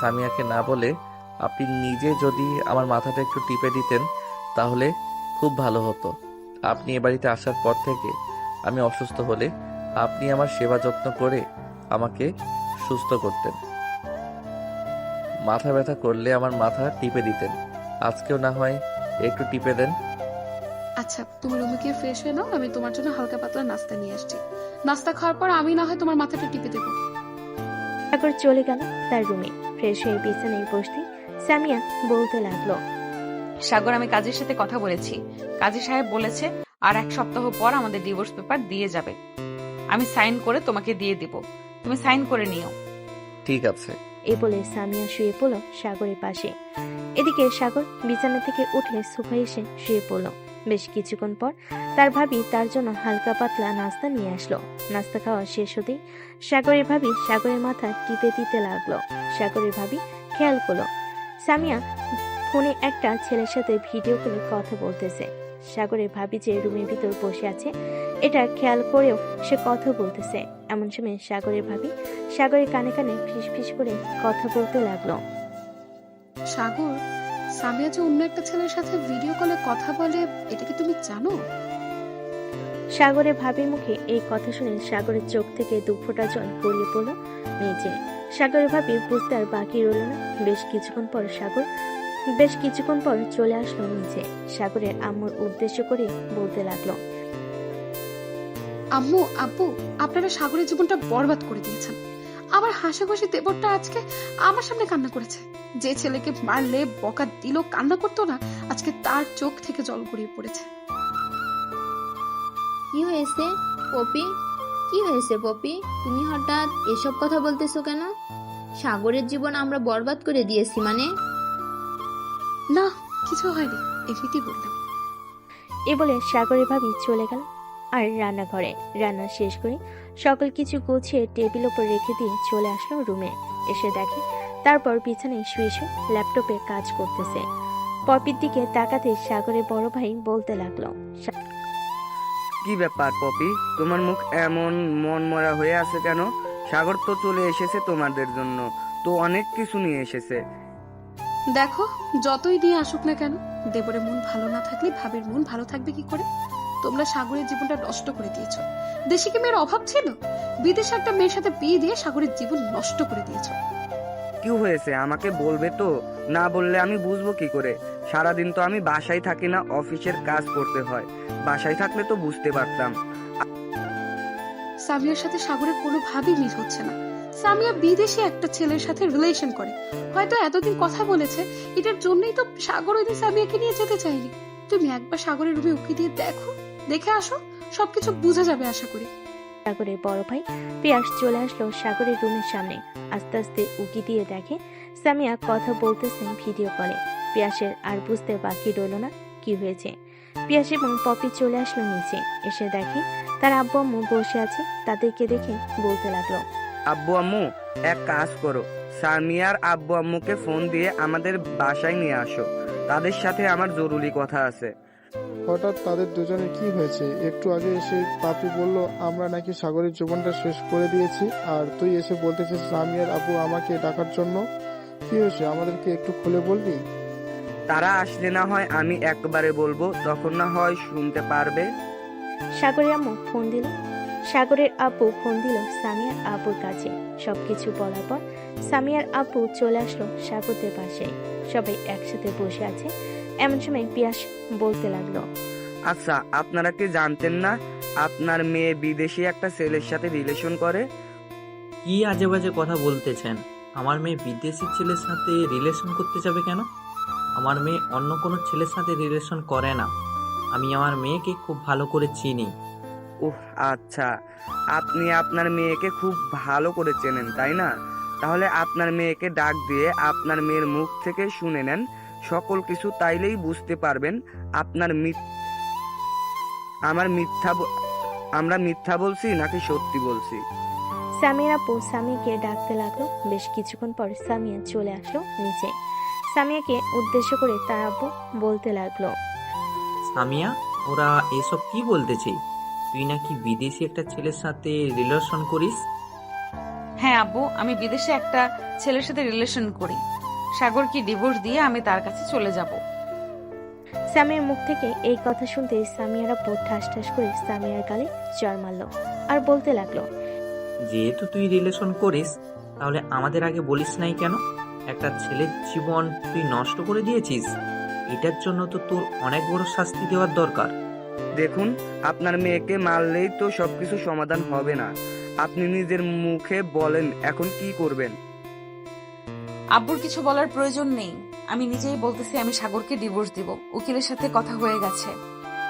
সামিয়াকে না বলে আপনি নিজে যদি আমার মাথাটা একটু টিপে দিতেন তাহলে খুব ভালো হতো। আপনি এ বাড়িতে আসার পর থেকে আমি অসুস্থ হলে আপনি আমার সেবা যত্ন করে আমাকে সুস্থ করতেন। মাথা ব্যথা করলে আমার মাথা টিপে দিতেন। আজকেও না হয় একটু টিপে দেন। আচ্ছা তুমি রুমে গিয়ে ফ্রেশ হয়ে নাও, আমি তোমার জন্য হালকা পাতলা নাস্তা নিয়ে আসছি। নাস্তা খাওয়ার পর আমি না হয় তোমার মাথাটা টিপে দেবো। সাগর চলে গেল তার রুমে। ফ্রেশ হয়ে বিছানায় বসতে সামিয়া বলতে লাগলো, সাগর, আমি কাজীর সাথে কথা বলেছি। কাজী সাহেব বলেছে আর 1 সপ্তাহ পর আমাদের ডিভোর্স পেপার দিয়ে যাবে। আমি সাইন করে তোমাকে দিয়ে দিব, তুমি সাইন করে নিও। ঠিক আছে। এ বলে সামিয়া শুয়ে পড়ল সাগরের পাশে। এদিকে সাগর বিছানা থেকে উঠে সোফায় এসে শুয়ে পড়ল। বেশ কিছুক্ষণ পর তার ভাবি তার জন্য হালকা পাতলা নাস্তা নিয়ে আসলো। নাস্তা খাওয়া শেষ হতেই সাগরের ভাবি সাগরের মাথা টিপে দিতে লাগলো। সাগরের ভাবি খেয়াল করলো সামিয়া ফোনে একটা ছেলের সাথে ভিডিও কলে কথা বলতেছে। সাগরের ভাবি যে রুমের ভিতর বসে আছে এটা খেয়াল করেও সে কথা বলতেছে। এমন সময় সাগরের ভাবি সাগরের কানে কানে ফিসফিস করে কথা বলতে লাগলো, সাগর, সামিয়া যে অন্য একটা ছেলের সাথে ভিডিও কলে কথা বলে এটা কি তুমি জানো? সাগরের ভাবির মুখে এই কথা শুনে সাগরের চোখ থেকে 2 ফোঁটা জল গড়িয়ে পড়ল নিচে। সাগরের ভাবি বুঝতে আর বাকি রইল না। বেশ কিছুক্ষণ পর চলে আসলো নিচে। সাগরের আম্মুর উদ্দেশ্য করে বলতে লাগলো, আম্মু, আব্বু, আপনারা সাগরের জীবনটা বরবাদ করে দিয়েছেন। আমার হাসাখুশি দেবরটা আজকে আমার সামনে কান্না করেছে। যে ছেলেকে মারলে বকা দিল কান্না করতো না, আজকে তার চোখ থেকে জল গড়িয়ে পড়েছে। কি হয়েছে পপি? কি হয়েছে পপি? তুমি হঠাৎ এসব কথা বলতেছো কেন? সাগরের জীবন আমরা বরবাদ করে দিয়েছি মানে? না, কিছু হয়নি, এমনিতেই বললাম। এ বলে সাগরের ভাবি চলে গেল আর রান্নাঘরে। রান্না শেষ করে সকল কিছু গুছিয়ে টেবিল ওপর রেখে দিয়ে চলে আসলো রুমে। এসে দেখে তারপর বিছানায় শুয়ে শুয়ে ল্যাপটপে কাজ করতেছে। পপির দিকে তাকাতে সাগরের বড় ভাই বলতে লাগলো, কি ব্যাপার পপি, তোমার মুখ এমন মন মরা হয়ে আছে কেন? সাগর তো চলে এসেছে তোমাদের জন্য, তো অনেক কিছু নিয়ে এসেছে। দেখো, যতই দিয়ে আসুক না কেন, দেবরের মন ভালো না থাকলে ভাবের মন ভালো থাকবে কি করে? তোমরা সাগরের জীবনটা নষ্ট করে দিয়েছো। দেশে কি মেয়ের অভাব ছিল? বিদেশে একটা মেয়ের সাথে বিয়ে দিয়ে সাগরের জীবন নষ্ট করে দিয়েছো। কি হয়েছে আমাকে বলবে তো? না বললে আমি বুঝবো কি করে? সারাদিন তো আমি বাসায় থাকি না, অফিসের কাজ করতে হয়। বাসায় থাকলে তো বুঝতে পারতাম। সামিয়ার সাথে সাগরের কোনোভাবেই মিল হচ্ছে না। সামিয়া বিদেশে একটা ছেলের সাথে রিলেশন করে, হয়তো এতদিন কথা বলেছে, এটার জন্যই তো সাগর ওই দিন সামিয়াকে নিয়ে যেতে চাইনি। তুমি একবার সাগরের রুমে উকি দিয়ে দেখে আসো, সবকিছু বোঝা যাবে আশা করি। সাগরের বড় ভাই পিয়াস চলে আসলো সাগরের রুমের সামনে। আস্তে আস্তে উকি দিয়ে দেখে সামিয়া কথা বলতেছেন ভিডিও কলে। পিয়াসের আর বুঝতে বাকি রইল না কি হয়েছে। পিয়াস এবং পপি চলে আসলো নিচে। এসে দেখে তার আব্বু আম্মু বসে আছে। তাদেরকে দেখে বলতে লাগলো, আব্বু আম্মু, এক কাজ করো, সামিয়ার আব্বু আম্মুকে ফোন দিয়ে আমাদের বাসায় নিয়ে আসো। তাদের সাথে আমার জরুরি কথা আছে। হঠাৎ তাদের দুজনের কি হয়েছে? একটু আগে এসে পাপি বলল আমরা নাকি সাগরের জীবনটা শেষ করে দিয়েছি, আর তুই এসে বলতেছিস সামিয়ার আব্বু আমাকে ডাকার জন্য। কি হয়েছে আমাদেরকে একটু খুলে বলবি? তারা আসলে না হয় আমি একবারে বলবো, তখন না হয় শুনতে পারবে। সাগরের আম্মু ফোন দিল। সাগরের আব্বু ফোন দিল সামিয়ার আব্বুর কাছে। সবকিছু বলার পর সামিয়ার আব্বু চলে আসলো সাগরদের পাশে। সবাই একসাথে বসে আছে। এমন সময় পিয়াস বলতে লাগলো, আচ্ছা, আপনারা কি জানতেন না আপনার মেয়ে বিদেশি একটা ছেলের সাথে রিলেশন করে? কি আজে বাজে কথা বলতেছেন? আমার মেয়ে বিদেশি ছেলের সাথে রিলেশন করতে যাবে কেন? আমার মেয়ে অন্য কোনো ছেলের সাথে রিলেশন করে না। আমি আমার মেয়েকে খুব ভালো করে চিনি। ওহ আচ্ছা, আপনি আপনার মেয়েকে খুব ভালো করে চেনেন তাই না? তাহলে আপনার মেয়েকে ডাক দিয়ে আপনার মেয়ের মুখ থেকে শুনে নেন সকল কিছু, তাইলেই বুঝতে পারবেন আমরা মিথ্যা বলছি নাকি সত্যি বলছি। সামিয়ার আব্বু সামিয়াকে ডাকতে লাগলো। বেশ কিছুক্ষণ পর সামিয়া চলে আসলো নিচে। সামিয়াকে উদ্দেশ্য করে তার আব্বু বলতে লাগলো, সামিয়া, ওরা এসব কি বলতেছে? তুই নাকি বিদেশি একটা ছেলের সাথে রিলেশন করিস? হ্যাঁ আব্বু, আমি বিদেশে একটা ছেলের সাথে রিলেশন করি। সাগরকে ডিভোর্স দিয়ে আমি তার কাছে চলে যাব। সামিয়ার মুখ থেকে এই কথা শুনতে সামিয়ার আপু ঠাস ঠাস করে সামিয়ার গালে চড় মারল আর বলতে লাগলো, যেহেতু তুই রিলেশন করিস, তাহলে আমাদের আগে বলিস নাই কেন? একটা ছেলের জীবন তুই নষ্ট করে দিয়েছিস। এটার জন্য তো তোর অনেক বড় শাস্তি দেওয়ার দরকার। দেখুন, আপনার মেয়েকে মারলেই তো সবকিছু সমাধান হবে না। আপনি নিজের মুখে বলেন এখন কি করবেন। আব্বুর কিছু বলার প্রয়োজন নেই, আমি নিজেই বলতেছি আমি সাগরকে ডিভোর্স দিব। উকিলের সাথে কথা হয়ে গেছে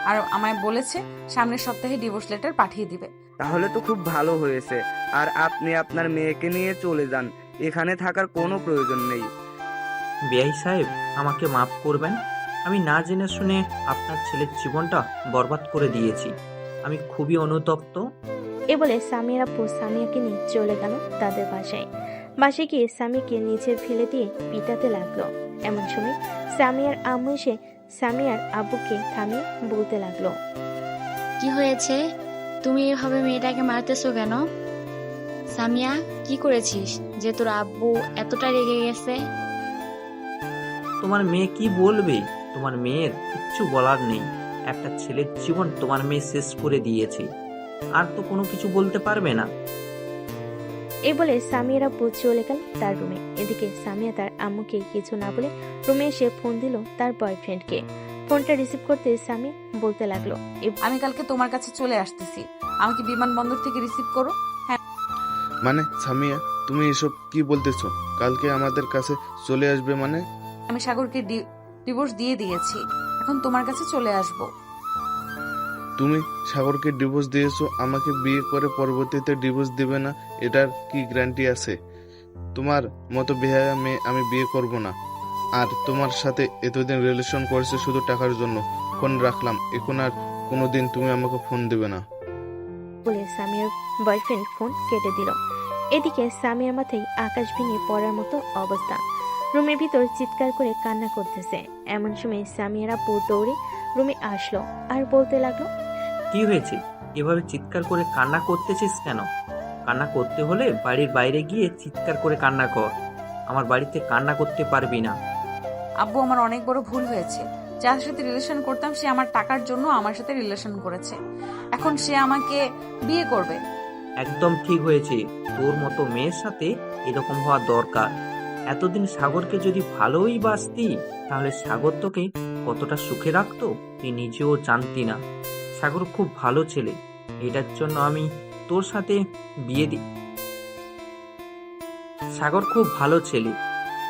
আর আমায় বলেছে সামনের সপ্তাহে ডিভোর্স লেটার পাঠিয়ে দিবে। তাহলে তো খুব ভালো হয়েছে। আর আপনি আপনার মেয়েকে নিয়ে চলে যান, এখানে থাকার কোনো প্রয়োজন নেই। বেআই সাহেব, আমাকে মাফ করবেন। আমি না জেনে শুনে আপনার ছেলের জীবনটা বরবাদ করে দিয়েছি। আমি খুবই অনুতপ্ত। এ বলে সামিয়ার আপু সামিয়াকে নিয়ে চলে গেল তাদের বাসায়। বাসায় গিয়ে সামিয়াকে নিচে ফেলে দিয়ে পিটাতে লাগলো। এমন সময় সামিয়ার আম্মু এসে সামিয়ার আব্বুকে থামিয়ে বলতে লাগলো, কি হয়েছে? তুমি এভাবে মেয়েটাকে মারতেছো কেন? সামিয়া, কি করেছিস যে তোর আব্বু এতটা রেগে গেছে? তোমার মেয়ে কি বলবে? তোমার মেয়ের কিচ্ছু বলার নেই। একটা ছেলের জীবন তোমার মেয়ে শেষ করে দিয়েছে, আর তো কোনো কিছু বলতে পারবে না। এই বলে সামিয়ার আপু চলে গেল তার রুমে। এদিকে সামিয়া তার আম্মুকে কিছু না বলে রুমে এসে ফোন দিল তার বয়ফ্রেন্ডকে। ফোনটা রিসিভ করতে সামিয়া বলতে লাগলো, আমি কালকে তোমার কাছে চলে আসতেছি, আমাকে বিমানবন্দর থেকে রিসিভ করো। মানে সামিয়া, তুমি এসব কি বলতেছো? কালকে আমাদের কাছে চলে আসবে মানে? আমি সাগরকে ডিভোর্স দিয়ে দিয়েছি, এখন তোমার কাছে চলে আসব। তুমি সাগরকে ডিভোর্স দিয়েছো, আমাকে বিয়ে করে পরবর্তীতে ডিভোর্স দিবে না, এটার কি গ্যারান্টি আছে? তোমার মতো বেহায়া মেয়ে আমি বিয়ে করব না। আর তোমার সাথে এতদিন রিলেশন করেছে শুধু টাকার জন্য। ফোন রাখলাম, এখন আর কোনোদিন তুমি আমাকে ফোন দেবে না। বলে সামিয়ার বয়ফ্রেন্ড ফোন কেটে দিল। এদিকে সামিয়ার মাথায় আকাশ ভেঙে পড়ার মতো অবস্থা। রুমের ভিতর চিৎকার করে কান্না করতেছে। এমন সময় সামিয়ার আপু দৌড়ে রুমে আসলো আর বলতে লাগলো, কি হয়েছে? এভাবে চিৎকার করে কান্না করতেছিস কেন? কান্না করতে হলে বাড়ির বাইরে গিয়ে চিৎকার করে কান্না কর। আমার বাড়িতে কান্না করতে পারবি না। আব্বু, আমার অনেক বড় ভুল হয়েছে। যার সাথে রিলেশন করতাম সে আমার টাকার জন্য আমার সাথে রিলেশন করেছে, এখন সে আমাকে বিয়ে করবে। একদম ঠিক হয়েছে। তোর মতো মেয়ের সাথে এরকম হওয়া দরকার। এতদিন সাগরকে যদি ভালোই বাসতি, তাহলে সাগর তোকে কতটা সুখে রাখতো তুই নিজেও জানতি না। সাগর খুব ভালো ছেলে, এটার জন্য আমি তোর সাথে বিয়ে দি সাগর খুব ভালো ছেলে,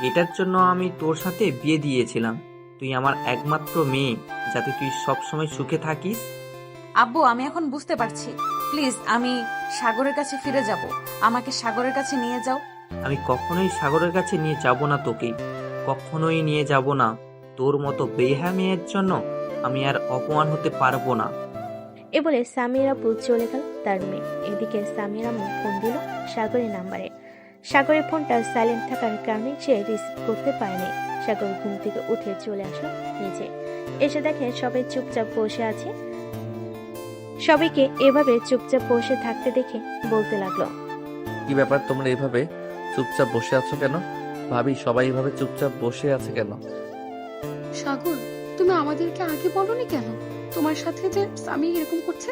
এটার জন্য আমি তোর সাথে বিয়ে দিয়েছিলাম। তুই আমার একমাত্র মেয়ে, যাতে তুই সবসময় সুখে থাকিস। আব্বু, আমি এখন বুঝতে পারছি। প্লিজ, আমি সাগরের কাছে ফিরে যাব, আমাকে সাগরের কাছে নিয়ে যাও। আমি কখনোই সাগরের কাছে নিয়ে যাব না তোকে, কখনোই নিয়ে যাব না। তোর মতো বেহা মেয়ের জন্য আমি আর অপমান হতে পারবো না। এ বলে সামিয়ার আপু চলে গেল তার রুমে। এদিকে সামিয়ার আম্মু ফোন দিল সাগরের নাম্বারে। সাগরের ফোনটা সাইলেন্ট থাকার কারণে সে রিসিভ করতে পারেনি। সাগর ঘুম থেকে উঠে চলে আসলো নিচে। এসে দেখে সবাই চুপচাপ বসে আছে। সবাইকে এভাবে চুপচাপ বসে থাকতে দেখে বলতে লাগলো, কি ব্যাপার, তোমরা এভাবে চুপচাপ বসে আছো কেন? ভাবি, সবাই এভাবে চুপচাপ বসে আছে কেন? সাগর, তুমি আমাদেরকে আগে বলনি কেন তোমার সাথে যে স্বামী এরকম করছে?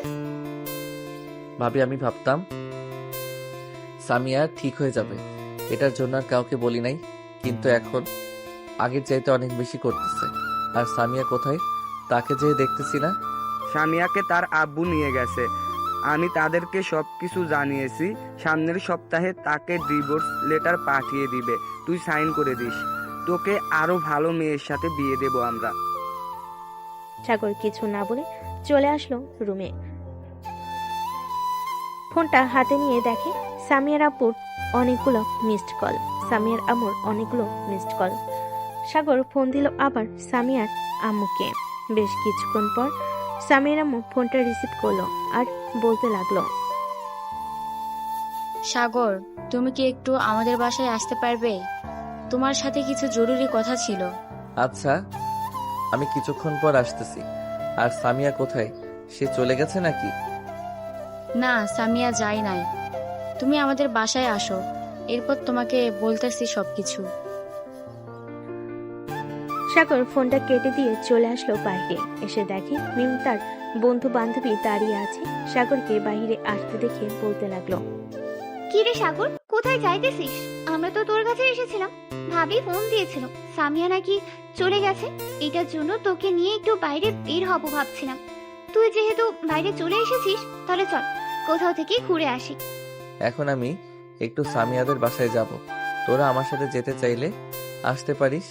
ভাবি, আমি ভাবতাম সামিয়া ঠিক হয়ে যাবে, এটার জন্য আর কাউকে বলি নাই, কিন্তু এখন আগের চাইতে অনেক বেশি করতেছে। আর সামিয়া কোথায়, তাকে যে দেখতেছি না। সামিয়াকে তার আব্বু নিয়ে গেছে, আমি তাদেরকে সবকিছু জানিয়েছি। সামনের সপ্তাহে তাকে ডিভোর্স লেটার পাঠিয়ে দিবে, তুই সাইন করে দিস। তোকে আরো ভালো মেয়ের সাথে বিয়ে দেব আমরা। সাগর কিছু না বলে চলে আসলো রুমে। ফোনটা হাতে নিয়ে দেখে সামিয়ার আপুর অনেকগুলো মিসড কল, সামিয়ার আম্মুর অনেকগুলো মিসড কল। সাগর ফোন দিল আবার সামিয়ার আম্মুকে। বেশ কিছুক্ষণ পর সামিয়ার আম্মু ফোনটা রিসিভ করলো আর বলতে লাগলো, সাগর, তুমি কি একটু আমাদের বাসায় আসতে পারবে? তোমার সাথে কিছু জরুরি কথা ছিল। আচ্ছা, আমি কিছুক্ষণ পর আসতেছি। আর সামিয়া কোথায়? সে চলে গেছে নাকি? না, সামিয়া যায় নাই। তুমি আমাদের বাসায় আসো, এরপর তোমাকে বলতেছি সবকিছু। সাগর ফোনটা কেটে দিয়ে চলে আসলো বাইরে। এসে দেখে মিম তার বন্ধু বান্ধবী দাঁড়িয়ে আছে। সাগরকে বাইরে আসতে দেখে বলতে লাগলো, কি রে সাগর, কোথায় যাইতেছিস? আমরা তো তোর কাছে এসেছিলাম। ভাবি ফোন দিয়েছিল সামিয়া নাকি চলে গেছে, এটার জন্য তোকে নিয়ে একটু বাইরে বের হব ভাবছিলাম। তুই যেহেতু বাইরে চলে এসেছিস, তাহলে চল কোথাও থেকে ঘুরে আসি। এখন আমি একটু সামিয়াদের বাসায় যাব। তোরা আমার সাথে যেতে চাইলে আসতে পারিস।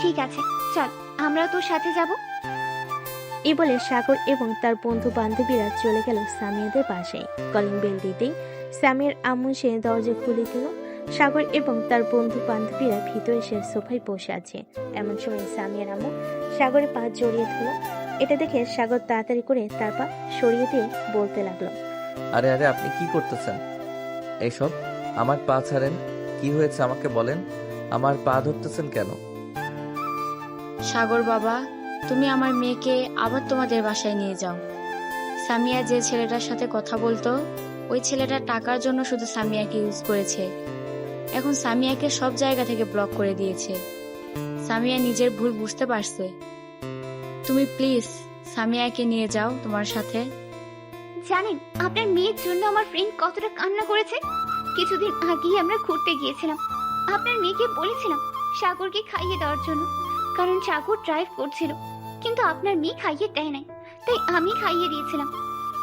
ঠিক আছে, চল আমরা তোর সাথে যাব। এই বলে সাগর এবং তার বন্ধু বান্ধবীরা চলে গেল সামিয়াদের বাসায়। কলিং বেল দিতেই সামিয়ার আম্মু সে দরজা খুলে দিল। সাগর এবং তার বন্ধু বান্ধবীরা ভিতরে এসে সোফায় বসে আছে। এমন সময় সামিয়ার আম্মু সাগরের পা জড়িয়ে ধরল। এটা দেখে সাগর তাড়াতাড়ি করে তার পা সরিয়ে দিয়ে বলতে লাগলো, আরে আরে, আপনি কি করতেছেন এইসব? আমার পা ছাড়েন। কি হয়েছে আমাকে বলেন। আমার পা ধরতেছেন কেন? সাগর বাবা, তুমি আমার মেয়েকে আবার তোমাদের বাসায় নিয়ে যাও। সামিয়া যে ছেলেটার সাথে কথা বলতো, ওই ছেলেটা টাকার জন্য শুধু সামিয়াকে ইউজ করেছে। এখন সামিয়াকে সব জায়গা থেকে ব্লক করে দিয়েছে। সামিয়া নিজের ভুল বুঝতে পারছে। তুমি প্লিজ সামিয়াকে নিয়ে যাও তোমার সাথে। জানেন আপনার মেয়ের জন্য আমার ফ্রেন্ড কতটা কান্না করেছে? কিছুদিন আগেই আমরা ঘুরতে গিয়েছিলাম। আপনার মেয়েকে বলেছিলাম সাগরকে খাইয়ে দেওয়ার জন্য, কারণ সাগর ড্রাইভ করছিল, কিন্তু আপনার মেয়ে খাইয়ে দেয় নাই, তাই আমি খাইয়ে দিয়েছিলাম।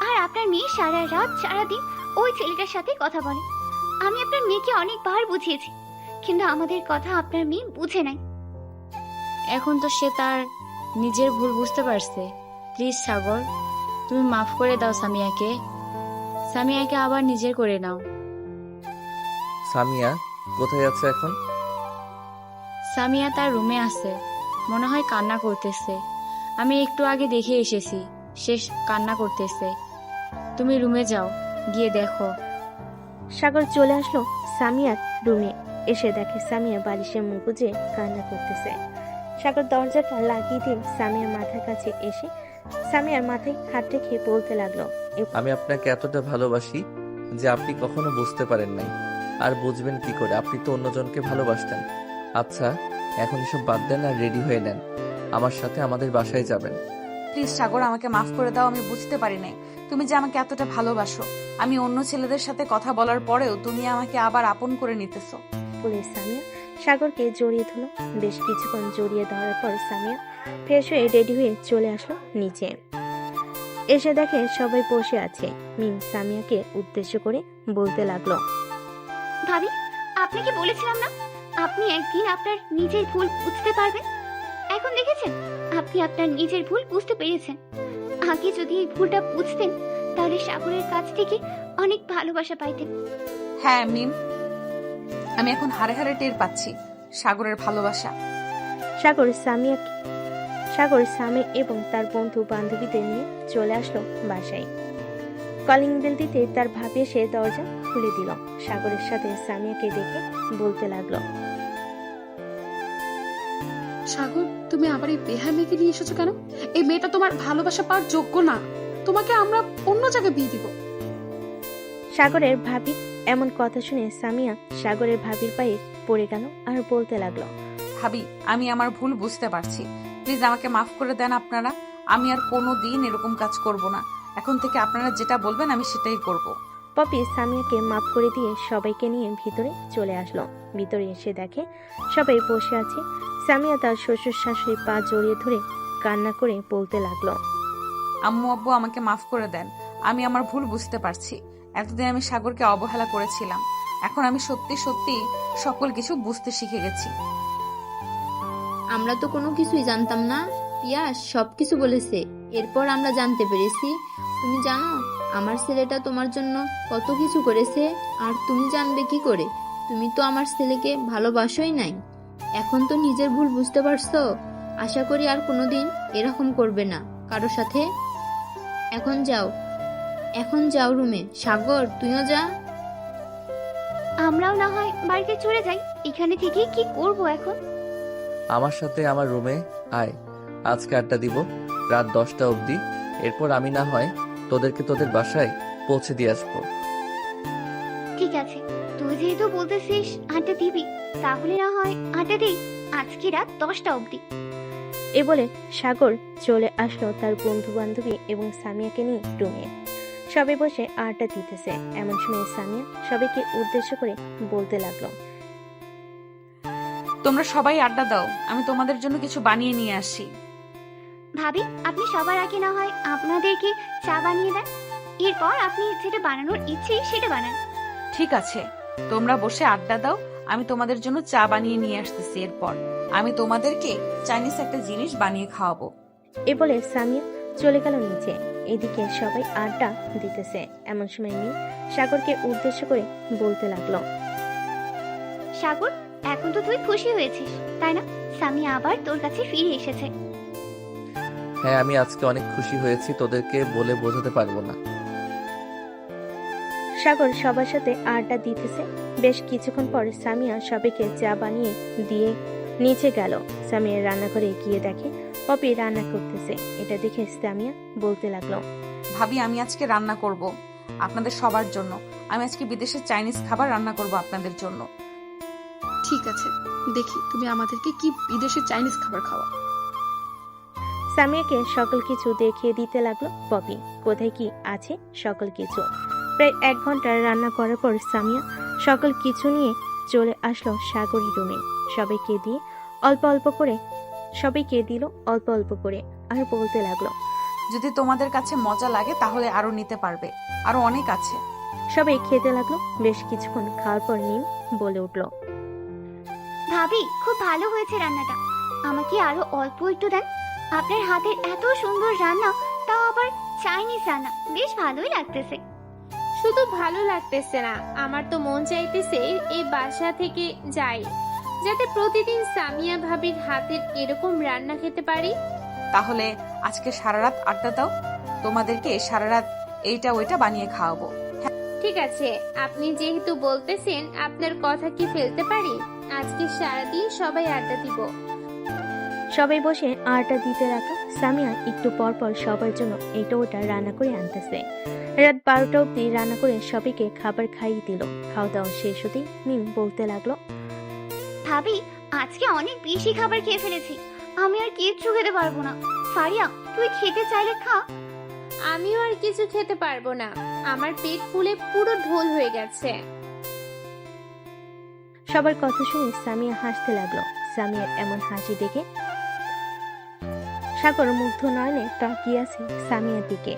আর আপনার মেয়ে সারা রাত সারাদিন ওই ছেলেটার সাথে কথা বলে। আমি আপনার মেয়েকে অনেকবার বুঝিয়েছি, কিন্তু আমাদের কথা আপনার মেয়ে বুঝে নাই। এখন তো সে তার নিজের ভুল বুঝতে পারছে। প্লিজ সাগর, তুমি মাফ করে দাও সামিয়াকে। সামিয়াকে আবার নিজের করে নাও। সামিয়া কোথায় আছে এখন? সামিয়া তার রুমে আছে, মনে হয় কান্না করতেছে। আমি একটু আগে দেখে এসেছি, সে কান্না করতেছে। তুমি রুমে যাও, গিয়ে দেখো। সাগর চলে আসলো সামিয়ার রুমে। এসে দেখে সামিয়া বালিশের মুখ গুজে কান্না করতেছে। সাগর দরজাটা লাগিয়ে দিয়ে সামিয়ার মাথার কাছে এসে সামিয়ার মাথায় হাত রেখে বলতে লাগলো, আমি আপনাকে এতটা ভালোবাসি যে আপনি কখনো বুঝতে পারেন নাই। আর বুঝবেন কি করে? আপনি তো অন্যজনকে ভালোবাসতেন। আচ্ছা, এখন এসব বাদ দেন আর রেডি হয়ে নেন। আমার সাথে আমাদের বাসায় যাবেন। প্লিজ সাগর, আমাকে মাফ করে দাও। আমি বুঝতে পারি নাই তুমি যে আমাকে এতটা ভালোবাসো। আমি অন্য ছেলেদের সাথে কথা বলার পরেও তুমি আমাকে আবার আপন করে নিতেছো। বলে সামিয়া সাগরকে জড়িয়ে ধরল। বেশ কিছুক্ষণ জড়িয়ে ধরার পর সামিয়া ফ্রেশ হয়ে রেডি হয়ে চলে আসলো নিচে। এসে দেখে সবাই বসে আছে। মিম সামিয়াকে উদ্দেশ্য করে বলতে লাগলো, ভাবি, আপনাকে বলেছিলাম না আপনি একদিন আপনার নিজের ভুল বুঝতে পারবেন। এখন দেখেছেন আপনি আপনার নিজের ভুল বুঝতে পেরেছেন। আগে যদি এই ভুলটা বুঝতেন, তাহলে সাগরের কাছ থেকে অনেক ভালোবাসা পাইতেন। হ্যাঁ মিম, আমি এখন হারে হারে টের পাচ্ছি সাগরের ভালোবাসা। সাগর সামি এবং তার বন্ধু বান্ধবীদের নিয়ে চলে আসলো বাসায়। কলিং বেল দিতে তার ভাবি এসে দরজা খুলে দিল। সাগরের সাথে সামিয়াকে দেখে বলতে লাগলো, সাগর, তুমি আবার এই বেহার মেয়েকে নিয়ে এসেছো কেন? এই মেয়েটা তোমার ভালোবাসা পাওয়ার যোগ্য না। তোমাকে আমরা অন্য জায়গায় বিয়ে দিব। সাগরের ভাবি এমন কথা শুনে সামিয়া সাগরের ভাবির পায়ে পড়ে গেল আর বলতে লাগলো, ভাবি, আমি আমার ভুল বুঝতে পারছি। প্লিজ আমাকে মাফ করে দেন আপনারা। আমি আর কোনো দিন এরকম কাজ করব না। এখন থেকে আপনারা যেটা বলবেন আমি সেটাই করব। পপি সামিয়াকে মাফ করে দিয়ে সবাইকে নিয়ে ভিতরে চলে আসলো। ভিতরে এসে দেখে সবাই বসে আছে। সামিয়া তার শ্বশুর শাশুড়ি পা জড়িয়ে ধরে কান্না করে বলতে লাগলো, আম্মু আব্বু, আমাকে মাফ করে দেন। আমি আমার ভুল বুঝতে পারছি। এতদিন আমি সাগরকে অবহেলা করেছিলাম। এখন আমি সত্যি সত্যি সকল কিছু বুঝতে শিখে গেছি। আমরা তো কোনো কিছুই জানতাম না। পিয়াস সবকিছু বলেছে, এরপর আমরা জানতে পেরেছি। তুমি জানো আমার ছেলেটা তোমার জন্য কত কিছু করেছে, আর তুমি জানবে কি করে? তুমি তো আমার ছেলেকে ভালোবাসোই নাই। এখন তো নিজের ভুল বুঝতে পারছো। আশা করি আর কোনোদিন এরকম করবে না কারো সাথে। এখন যাও রুমে। সাগর, তুইও যা। আমরাও না হয় বাড়িতে চলে যাই। এখানে থেকে কি করব এখন? আমার সাথে আমার রুমে আয়, আজকে আড্ডা দিব। রাত 10টা অবধি। এরপর আমি না হয় তোদেরকে তোদের বাসায় পৌঁছে দিয়ে আসবো। ঠিক আছে, তুই যেহেতু বলতেছিস আড্ডা দিবি, তাহলে না হয় আড্ডা দিই আজকে রাত 10টা অবধি। এ বলে সাগর চলে আসলো তার বন্ধু বান্ধবী এবং সামিয়াকে নিয়ে রুমে। সবাই বসে আড্ডা দিতেছে। এমন সময় সামিয়া সবাইকে উদ্দেশ্য করে বলতে লাগলো, তোমরা সবাই আড্ডা দাও, আমি তোমাদের জন্য কিছু বানিয়ে নিয়ে আসি। ভাবি, আপনি সবার আগে না হয় আপনাদেরকে চা বানিয়ে দেন, এরপর আপনি যেটা বানানোর ইচ্ছে সেটা বানান। ঠিক আছে, তোমরা বসে আড্ডা দাও, আমি তোমাদের জন্য চা বানিয়ে নিয়ে আসতেছি। এরপর আমি তোমাদেরকে চাইনিজ একটা জিনিস বানিয়ে খাওয়াবো। এ বলে সামিয়া চলে গেল নিচে। এদিকে সবাই আড্ডা দিতেছে। এমন সময় মিম সাগরকে উদ্দেশ্য করে বলতে লাগলো, সাগর, এখন তো তুই খুশি হয়েছিস তাই না? সামিয়া আবার তোর কাছে ফিরে এসেছে। হ্যাঁ, আমি আজকে অনেক খুশি হয়েছি, তোদেরকে বলে বোঝাতে পারবো না। সাগর সবার সাথে আড্ডা দিতেছে। বেশ কিছুক্ষণ পর সামিয়া সবাইকে চা বানিয়ে দিয়ে নিচে গেল। সামিয়া রান্নাঘরে গিয়ে দেখে পপি রান্না করতেছে। এটা দেখে সামিয়া বলতে লাগলো, ভাবি, আমি আজকে রান্না করব আপনাদের সবার জন্য। আমি আজকে বিদেশের চাইনিজ খাবার রান্না করব আপনাদের জন্য। ঠিক আছে, দেখি তুমি আমাদেরকে কি বিদেশের চাইনিজ খাবার খাওয়া। সামিয়াকে সকল কিছু দেখিয়ে দিতে লাগলো পপি। কোথায় কি আছে সকল কিছু। প্রায় 1 ঘন্টা রান্না করার পর সামিয়া সকল কিছু নিয়ে চলে আসলো সাগরের রুমে। সবাইকে দিল অল্প অল্প করে আর বলতে লাগলো, যদি তোমাদের কাছে মজা লাগে তাহলে আরো নিতে পারবে, আরো অনেক আছে। সবাই খেতে লাগলো। বেশ কিছুক্ষণ খাওয়ার পর মিম বলে উঠলো, ভাবি, খুব ভালো হয়েছে রান্নাটা, আমাকে আরো অল্প একটু দেন। আপনার হাতের এত সুন্দর রান্না, তাও আবার চাইনিজ রান্না, বেশ ভালোই লাগতেছে। শুধু ভালো লাগতেছে না, আমার তো মন চাইতেছে এই বাসা থেকে যাই, যাতে প্রতিদিন সামিয়া ভাবির হাতের এরকম রান্না খেতে পারি। তাহলে আজকে সারা রাত আড্ডা দাও, তোমাদেরকে সারা রাত এইটা ওইটা বানিয়ে খাওয়াবো। ঠিক আছে, আপনি যেহেতু বলতেছেন, আপনার কথা কি ফেলতে পারি? আজকে সারাদিন সবাই আড্ডা দিব। সবাই বসে আড্ডা দিতে রাখা। সামিয়া একটু পর পর সবার জন্য এটা ওটা রান্না করে আনতেছে। রাত 12টা অব্দি রান্না করে সবাইকে খাবার খাইয়ে দিল। খাওয়া দাওয়া শেষ হতেই মিম বলতে লাগলো, ভাবি, আজকে অনেক বেশি খাবার খেয়ে ফেলেছি, আমি আর কিচ্ছু খেতে পারবো না। ফারিয়া, তুই খেতে চাইলে খা। আমিও আর কিছু খেতে পারবো না, আমার পেট ফুলে পুরো ঢোল হয়ে গেছে। সবার কথা শুনে সামিয়া হাসতে লাগলো। সামিয়ার এমন হাসি দেখে সাগর মুগ্ধ নয়নে তাকিয়ে আছে সামিয়ার দিকে।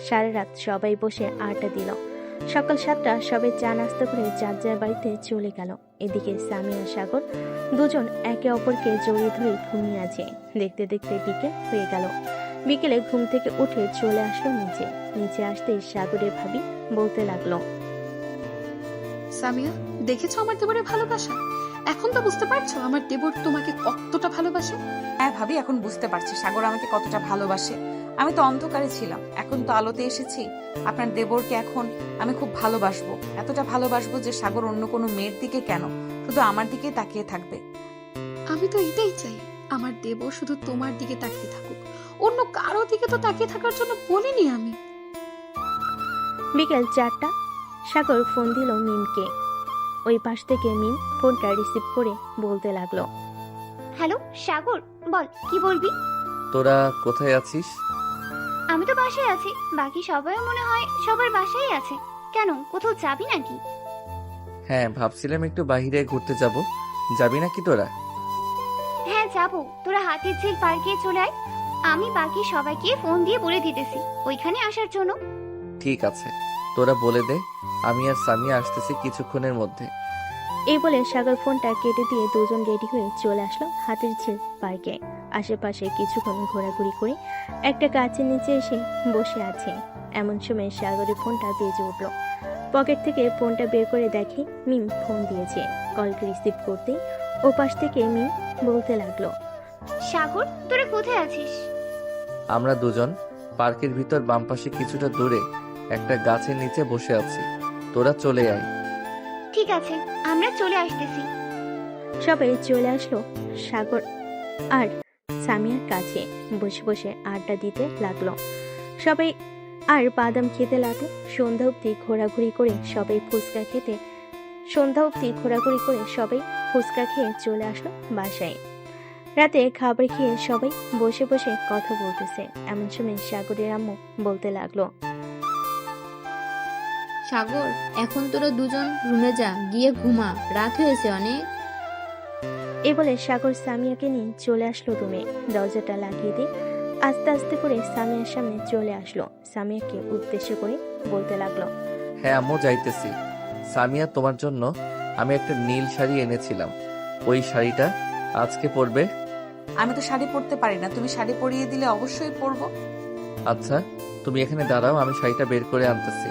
সারা রাত সবাই বসে আড্ডা দিল। সকাল 7টা সবাই চা নাস্তা করে যার যার বাড়িতে চলে গেল। এদিকে সামিয়া সাগর দুজন একে অপরকে জড়িয়ে ধরে ঘুমিয়ে আছে। দেখতে দেখতে বিকেল হয়ে গেল। বিকেলে ঘুম থেকে উঠে চলে আসলো নিচে আসতেই সাগরের ভাবি বলতে লাগলো, সামিয়া, দেখেছো আমার দেবরের ভালোবাসা? এখন তো বুঝতে পারছো আমার দেবর তোমাকে কতটা ভালোবাসে। হ্যাঁ ভাবি, এখন বুঝতে পারছি সাগর আমাকে কতটা ভালোবাসে। আমি তো অন্ধকারে ছিলাম, এখন তো আলোতে এসেছি। আপনার দেবরকে এখন আমি খুব ভালোবাসবো, এতটা ভালোবাসবো যে সাগর অন্য কোনো মেয়ের দিকে কেন, শুধু আমার দিকে তাকিয়ে থাকবে। আমি তো এটাই চাই, আমার দেবর শুধু তোমার দিকে তাকিয়ে থাকুক, অন্য কারো দিকে তো তাকিয়ে থাকার জন্য বলিনি আমি। বিকেল 4টা সাগর ফোন দিল মিমকে। ওই পাশ থেকে মিম ফোনটা রিসিভ করে বলতে লাগলো, হ্যালো সাগর, বল কি বলবি? তোরা কোথায় আছিস? আমি তো বাসায় আছি, বাকি সবাই মনে হয় সবার বাসায় আছে। কেন, কোথাও যাবি নাকি? হ্যাঁ, ভাবছিলাম একটু বাইরে ঘুরতে যাব। যাবি নাকি তোরা? হ্যাঁ যাবো, তোরা হাতির ঝিল পার্কে চলে আয়, আমি বাকি সবাইকে ফোন দিয়ে বলে দিতেছি ওইখানে আসার জন্য। ঠিক আছে, তোরা বলে দে, আমি আর সামিয়া আসতেছি কিছুক্ষণের মধ্যে। এই বলে সাগর ফোনটা কেটে দিয়ে দুজন রেডি হয়ে চলে আসলো হাতির ঝিল পার্কে। আশেপাশে কিছুক্ষণ ঘোরাঘুরি করে একটা গাছের নিচে এসে বসে আছে। এমন সময় সাগরের ফোনটা বেজে উঠলো। পকেট থেকে ফোনটা বের করে দেখে মিম ফোন দিয়েছে। কলকে রিসিভ করতেই ওপাশ থেকে মিম বলতে লাগলো, সাগর, তোরা কোথায় আছিস? আমরা দুজন পার্কের ভিতর বাম পাশে কিছুটা দূরে একটা গাছের নিচে বসে আছি, তোরা চলে আয়। ঠিক আছে, আমরা চলে আসতেছি। সবাই চলে আসলো। সাগর আর সামিয়ার কাছে বসে বসে আড্ডা দিতে লাগলো। সবাই আর বাদাম খেতে লাগলো। সন্ধ্যা অবধি ঘোরাঘুরি করে সবাই ফুচকা খেয়ে চলে আসলো বাসায়। রাতে খাবার খেয়ে সবাই বসে বসে কথা বলতেছে। এমন সময় সাগরের আম্মু বলতে লাগলো, সাগর, এখন তোরা দুজন রুমে যা, গিয়ে ঘুমা, রাত হয়েছে অনেক। এ বলে সাগর সামিয়াকে নিয়ে চলে আসলো রুমে। দরজাটা লাগিয়ে দিয়ে আস্তে আস্তে করে সামিয়ার সামনে চলে আসলো। সামিয়াকে উদ্দেশ্য করে বলতে লাগলো, হ্যাঁ আম্মু, যাইতেছি। সামিয়া, তোমার জন্য আমি একটা নীল শাড়ি এনেছিলাম। ওই শাড়িটা আজকে পরবে। আমি তো শাড়ি পরতে পারি না, তুমি শাড়ি পরিয়ে দিলে অবশ্যই পরবো। আচ্ছা, তুমি এখানে দাঁড়াও, আমি শাড়িটা বের করে আনতেছি।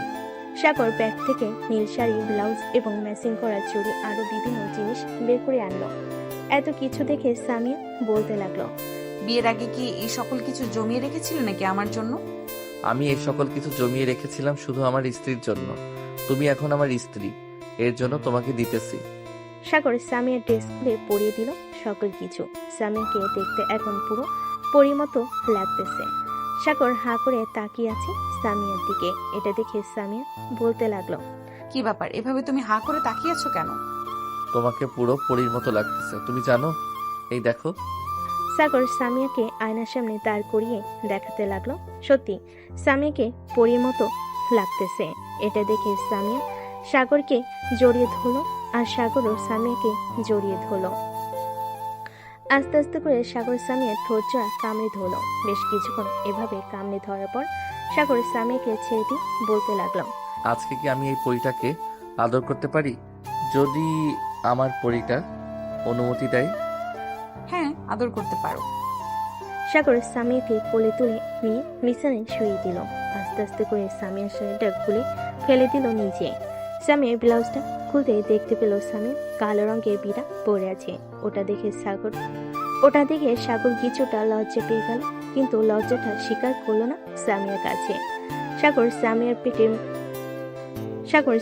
সাগর ব্যাগ থেকে নীল শাড়ি, ব্লাউজ এবং ম্যাচিং করা চুড়ি আরো বিভিন্ন জিনিস বের করে আনলো। এত কিছু দেখে সামিয়া বলতে লাগলো, বিয়ের আগে কি এই সকল কিছু জমিয়ে রেখেছিলে নাকি আমার জন্য? আমি এই সকল কিছু জমিয়ে রেখেছিলাম শুধু আমার স্ত্রীর জন্য। তুমি এখন আমার স্ত্রী, এর জন্য তোমাকে দিতেছি। সাগর সামিয়ার ড্রেস খুলে পরিয়ে দিল সকল কিছু। সামিয়াকে দেখতে এখন পুরো পরীর মতো লাগতেছে। সাগর হাঁ করে তাকিয়ে আছে সামিয়ার দিকে। এটা দেখে সামিয়া বলতে লাগলো, কি ব্যাপার, এভাবে তুমি হাঁ করে তাকিয়ে আছো কেন? তোমাকে পুরো পরীর মতো লাগতেছে, তুমি জানো? এই দেখো। সাগর সামিয়াকে আয়নার সামনে দাঁড় করিয়ে দেখাতে লাগলো। সত্যি সামিয়াকে পরীর মতো লাগতেছে। এটা দেখে সামিয়া সাগরকে জড়িয়ে ধরলো আর সাগরও সামিয়াকে জড়িয়ে ধরলো। আস্তে আস্তে করে সাগর সামিয়ার ঠোঁটজোড়া কামড়ে ধরলো। বেশ কিছুক্ষণ এভাবে কামড়ে ধরার পর সাগর সামিয়াকে ছেড়ে দিয়ে বলতে লাগলো, আজকে কি আমি এই পরীটাকে আদর করতে পারি? যদি আমার পরীটা অনুমতি দেয়। হ্যাঁ, আদর করতে পারো। সাগর সামিয়াকে কোলে তুলে নিয়ে বিছানায় শুয়ে দিল। আস্তে আস্তে করে সামিয়ার শাড়িটা খুলে ফেলে দিল নিচে। সামিয়ার ব্লাউজটা খুলতে দেখতে পেল সামিয়া কালো রঙের বিড়া পরে আছে। ওটা দেখে সাগর কিছুটা লজ্জা পেয়ে গেল, কিন্তু লজ্জাটা স্বীকার করলো না সামিয়ার কাছে। সাগর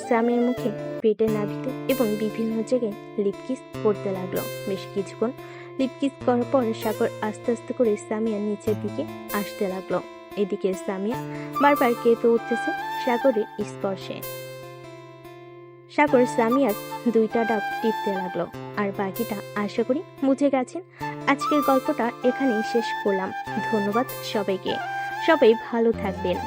সামিয়ার মুখে, পেটে, নাভিতে এবং বিভিন্ন জায়গায় লিপকিস করতে লাগলো। বেশ কিছুক্ষণ লিপকিস করার পর সাগর আস্তে আস্তে করে সামিয়ার নিচের দিকে আসতে লাগলো। এদিকে সামিয়া বারবার কেঁপে উঠতেছে সাগরের স্পর্শে। সাগর সামিয়ার দুইটা ডাব টিপতে লাগলো। আর বাকিটা আশা করি বুঝে গেছেন। আজকের গল্পটা এখানেই শেষ করলাম। ধন্যবাদ সবাইকে। সবাই ভালো থাকবেন।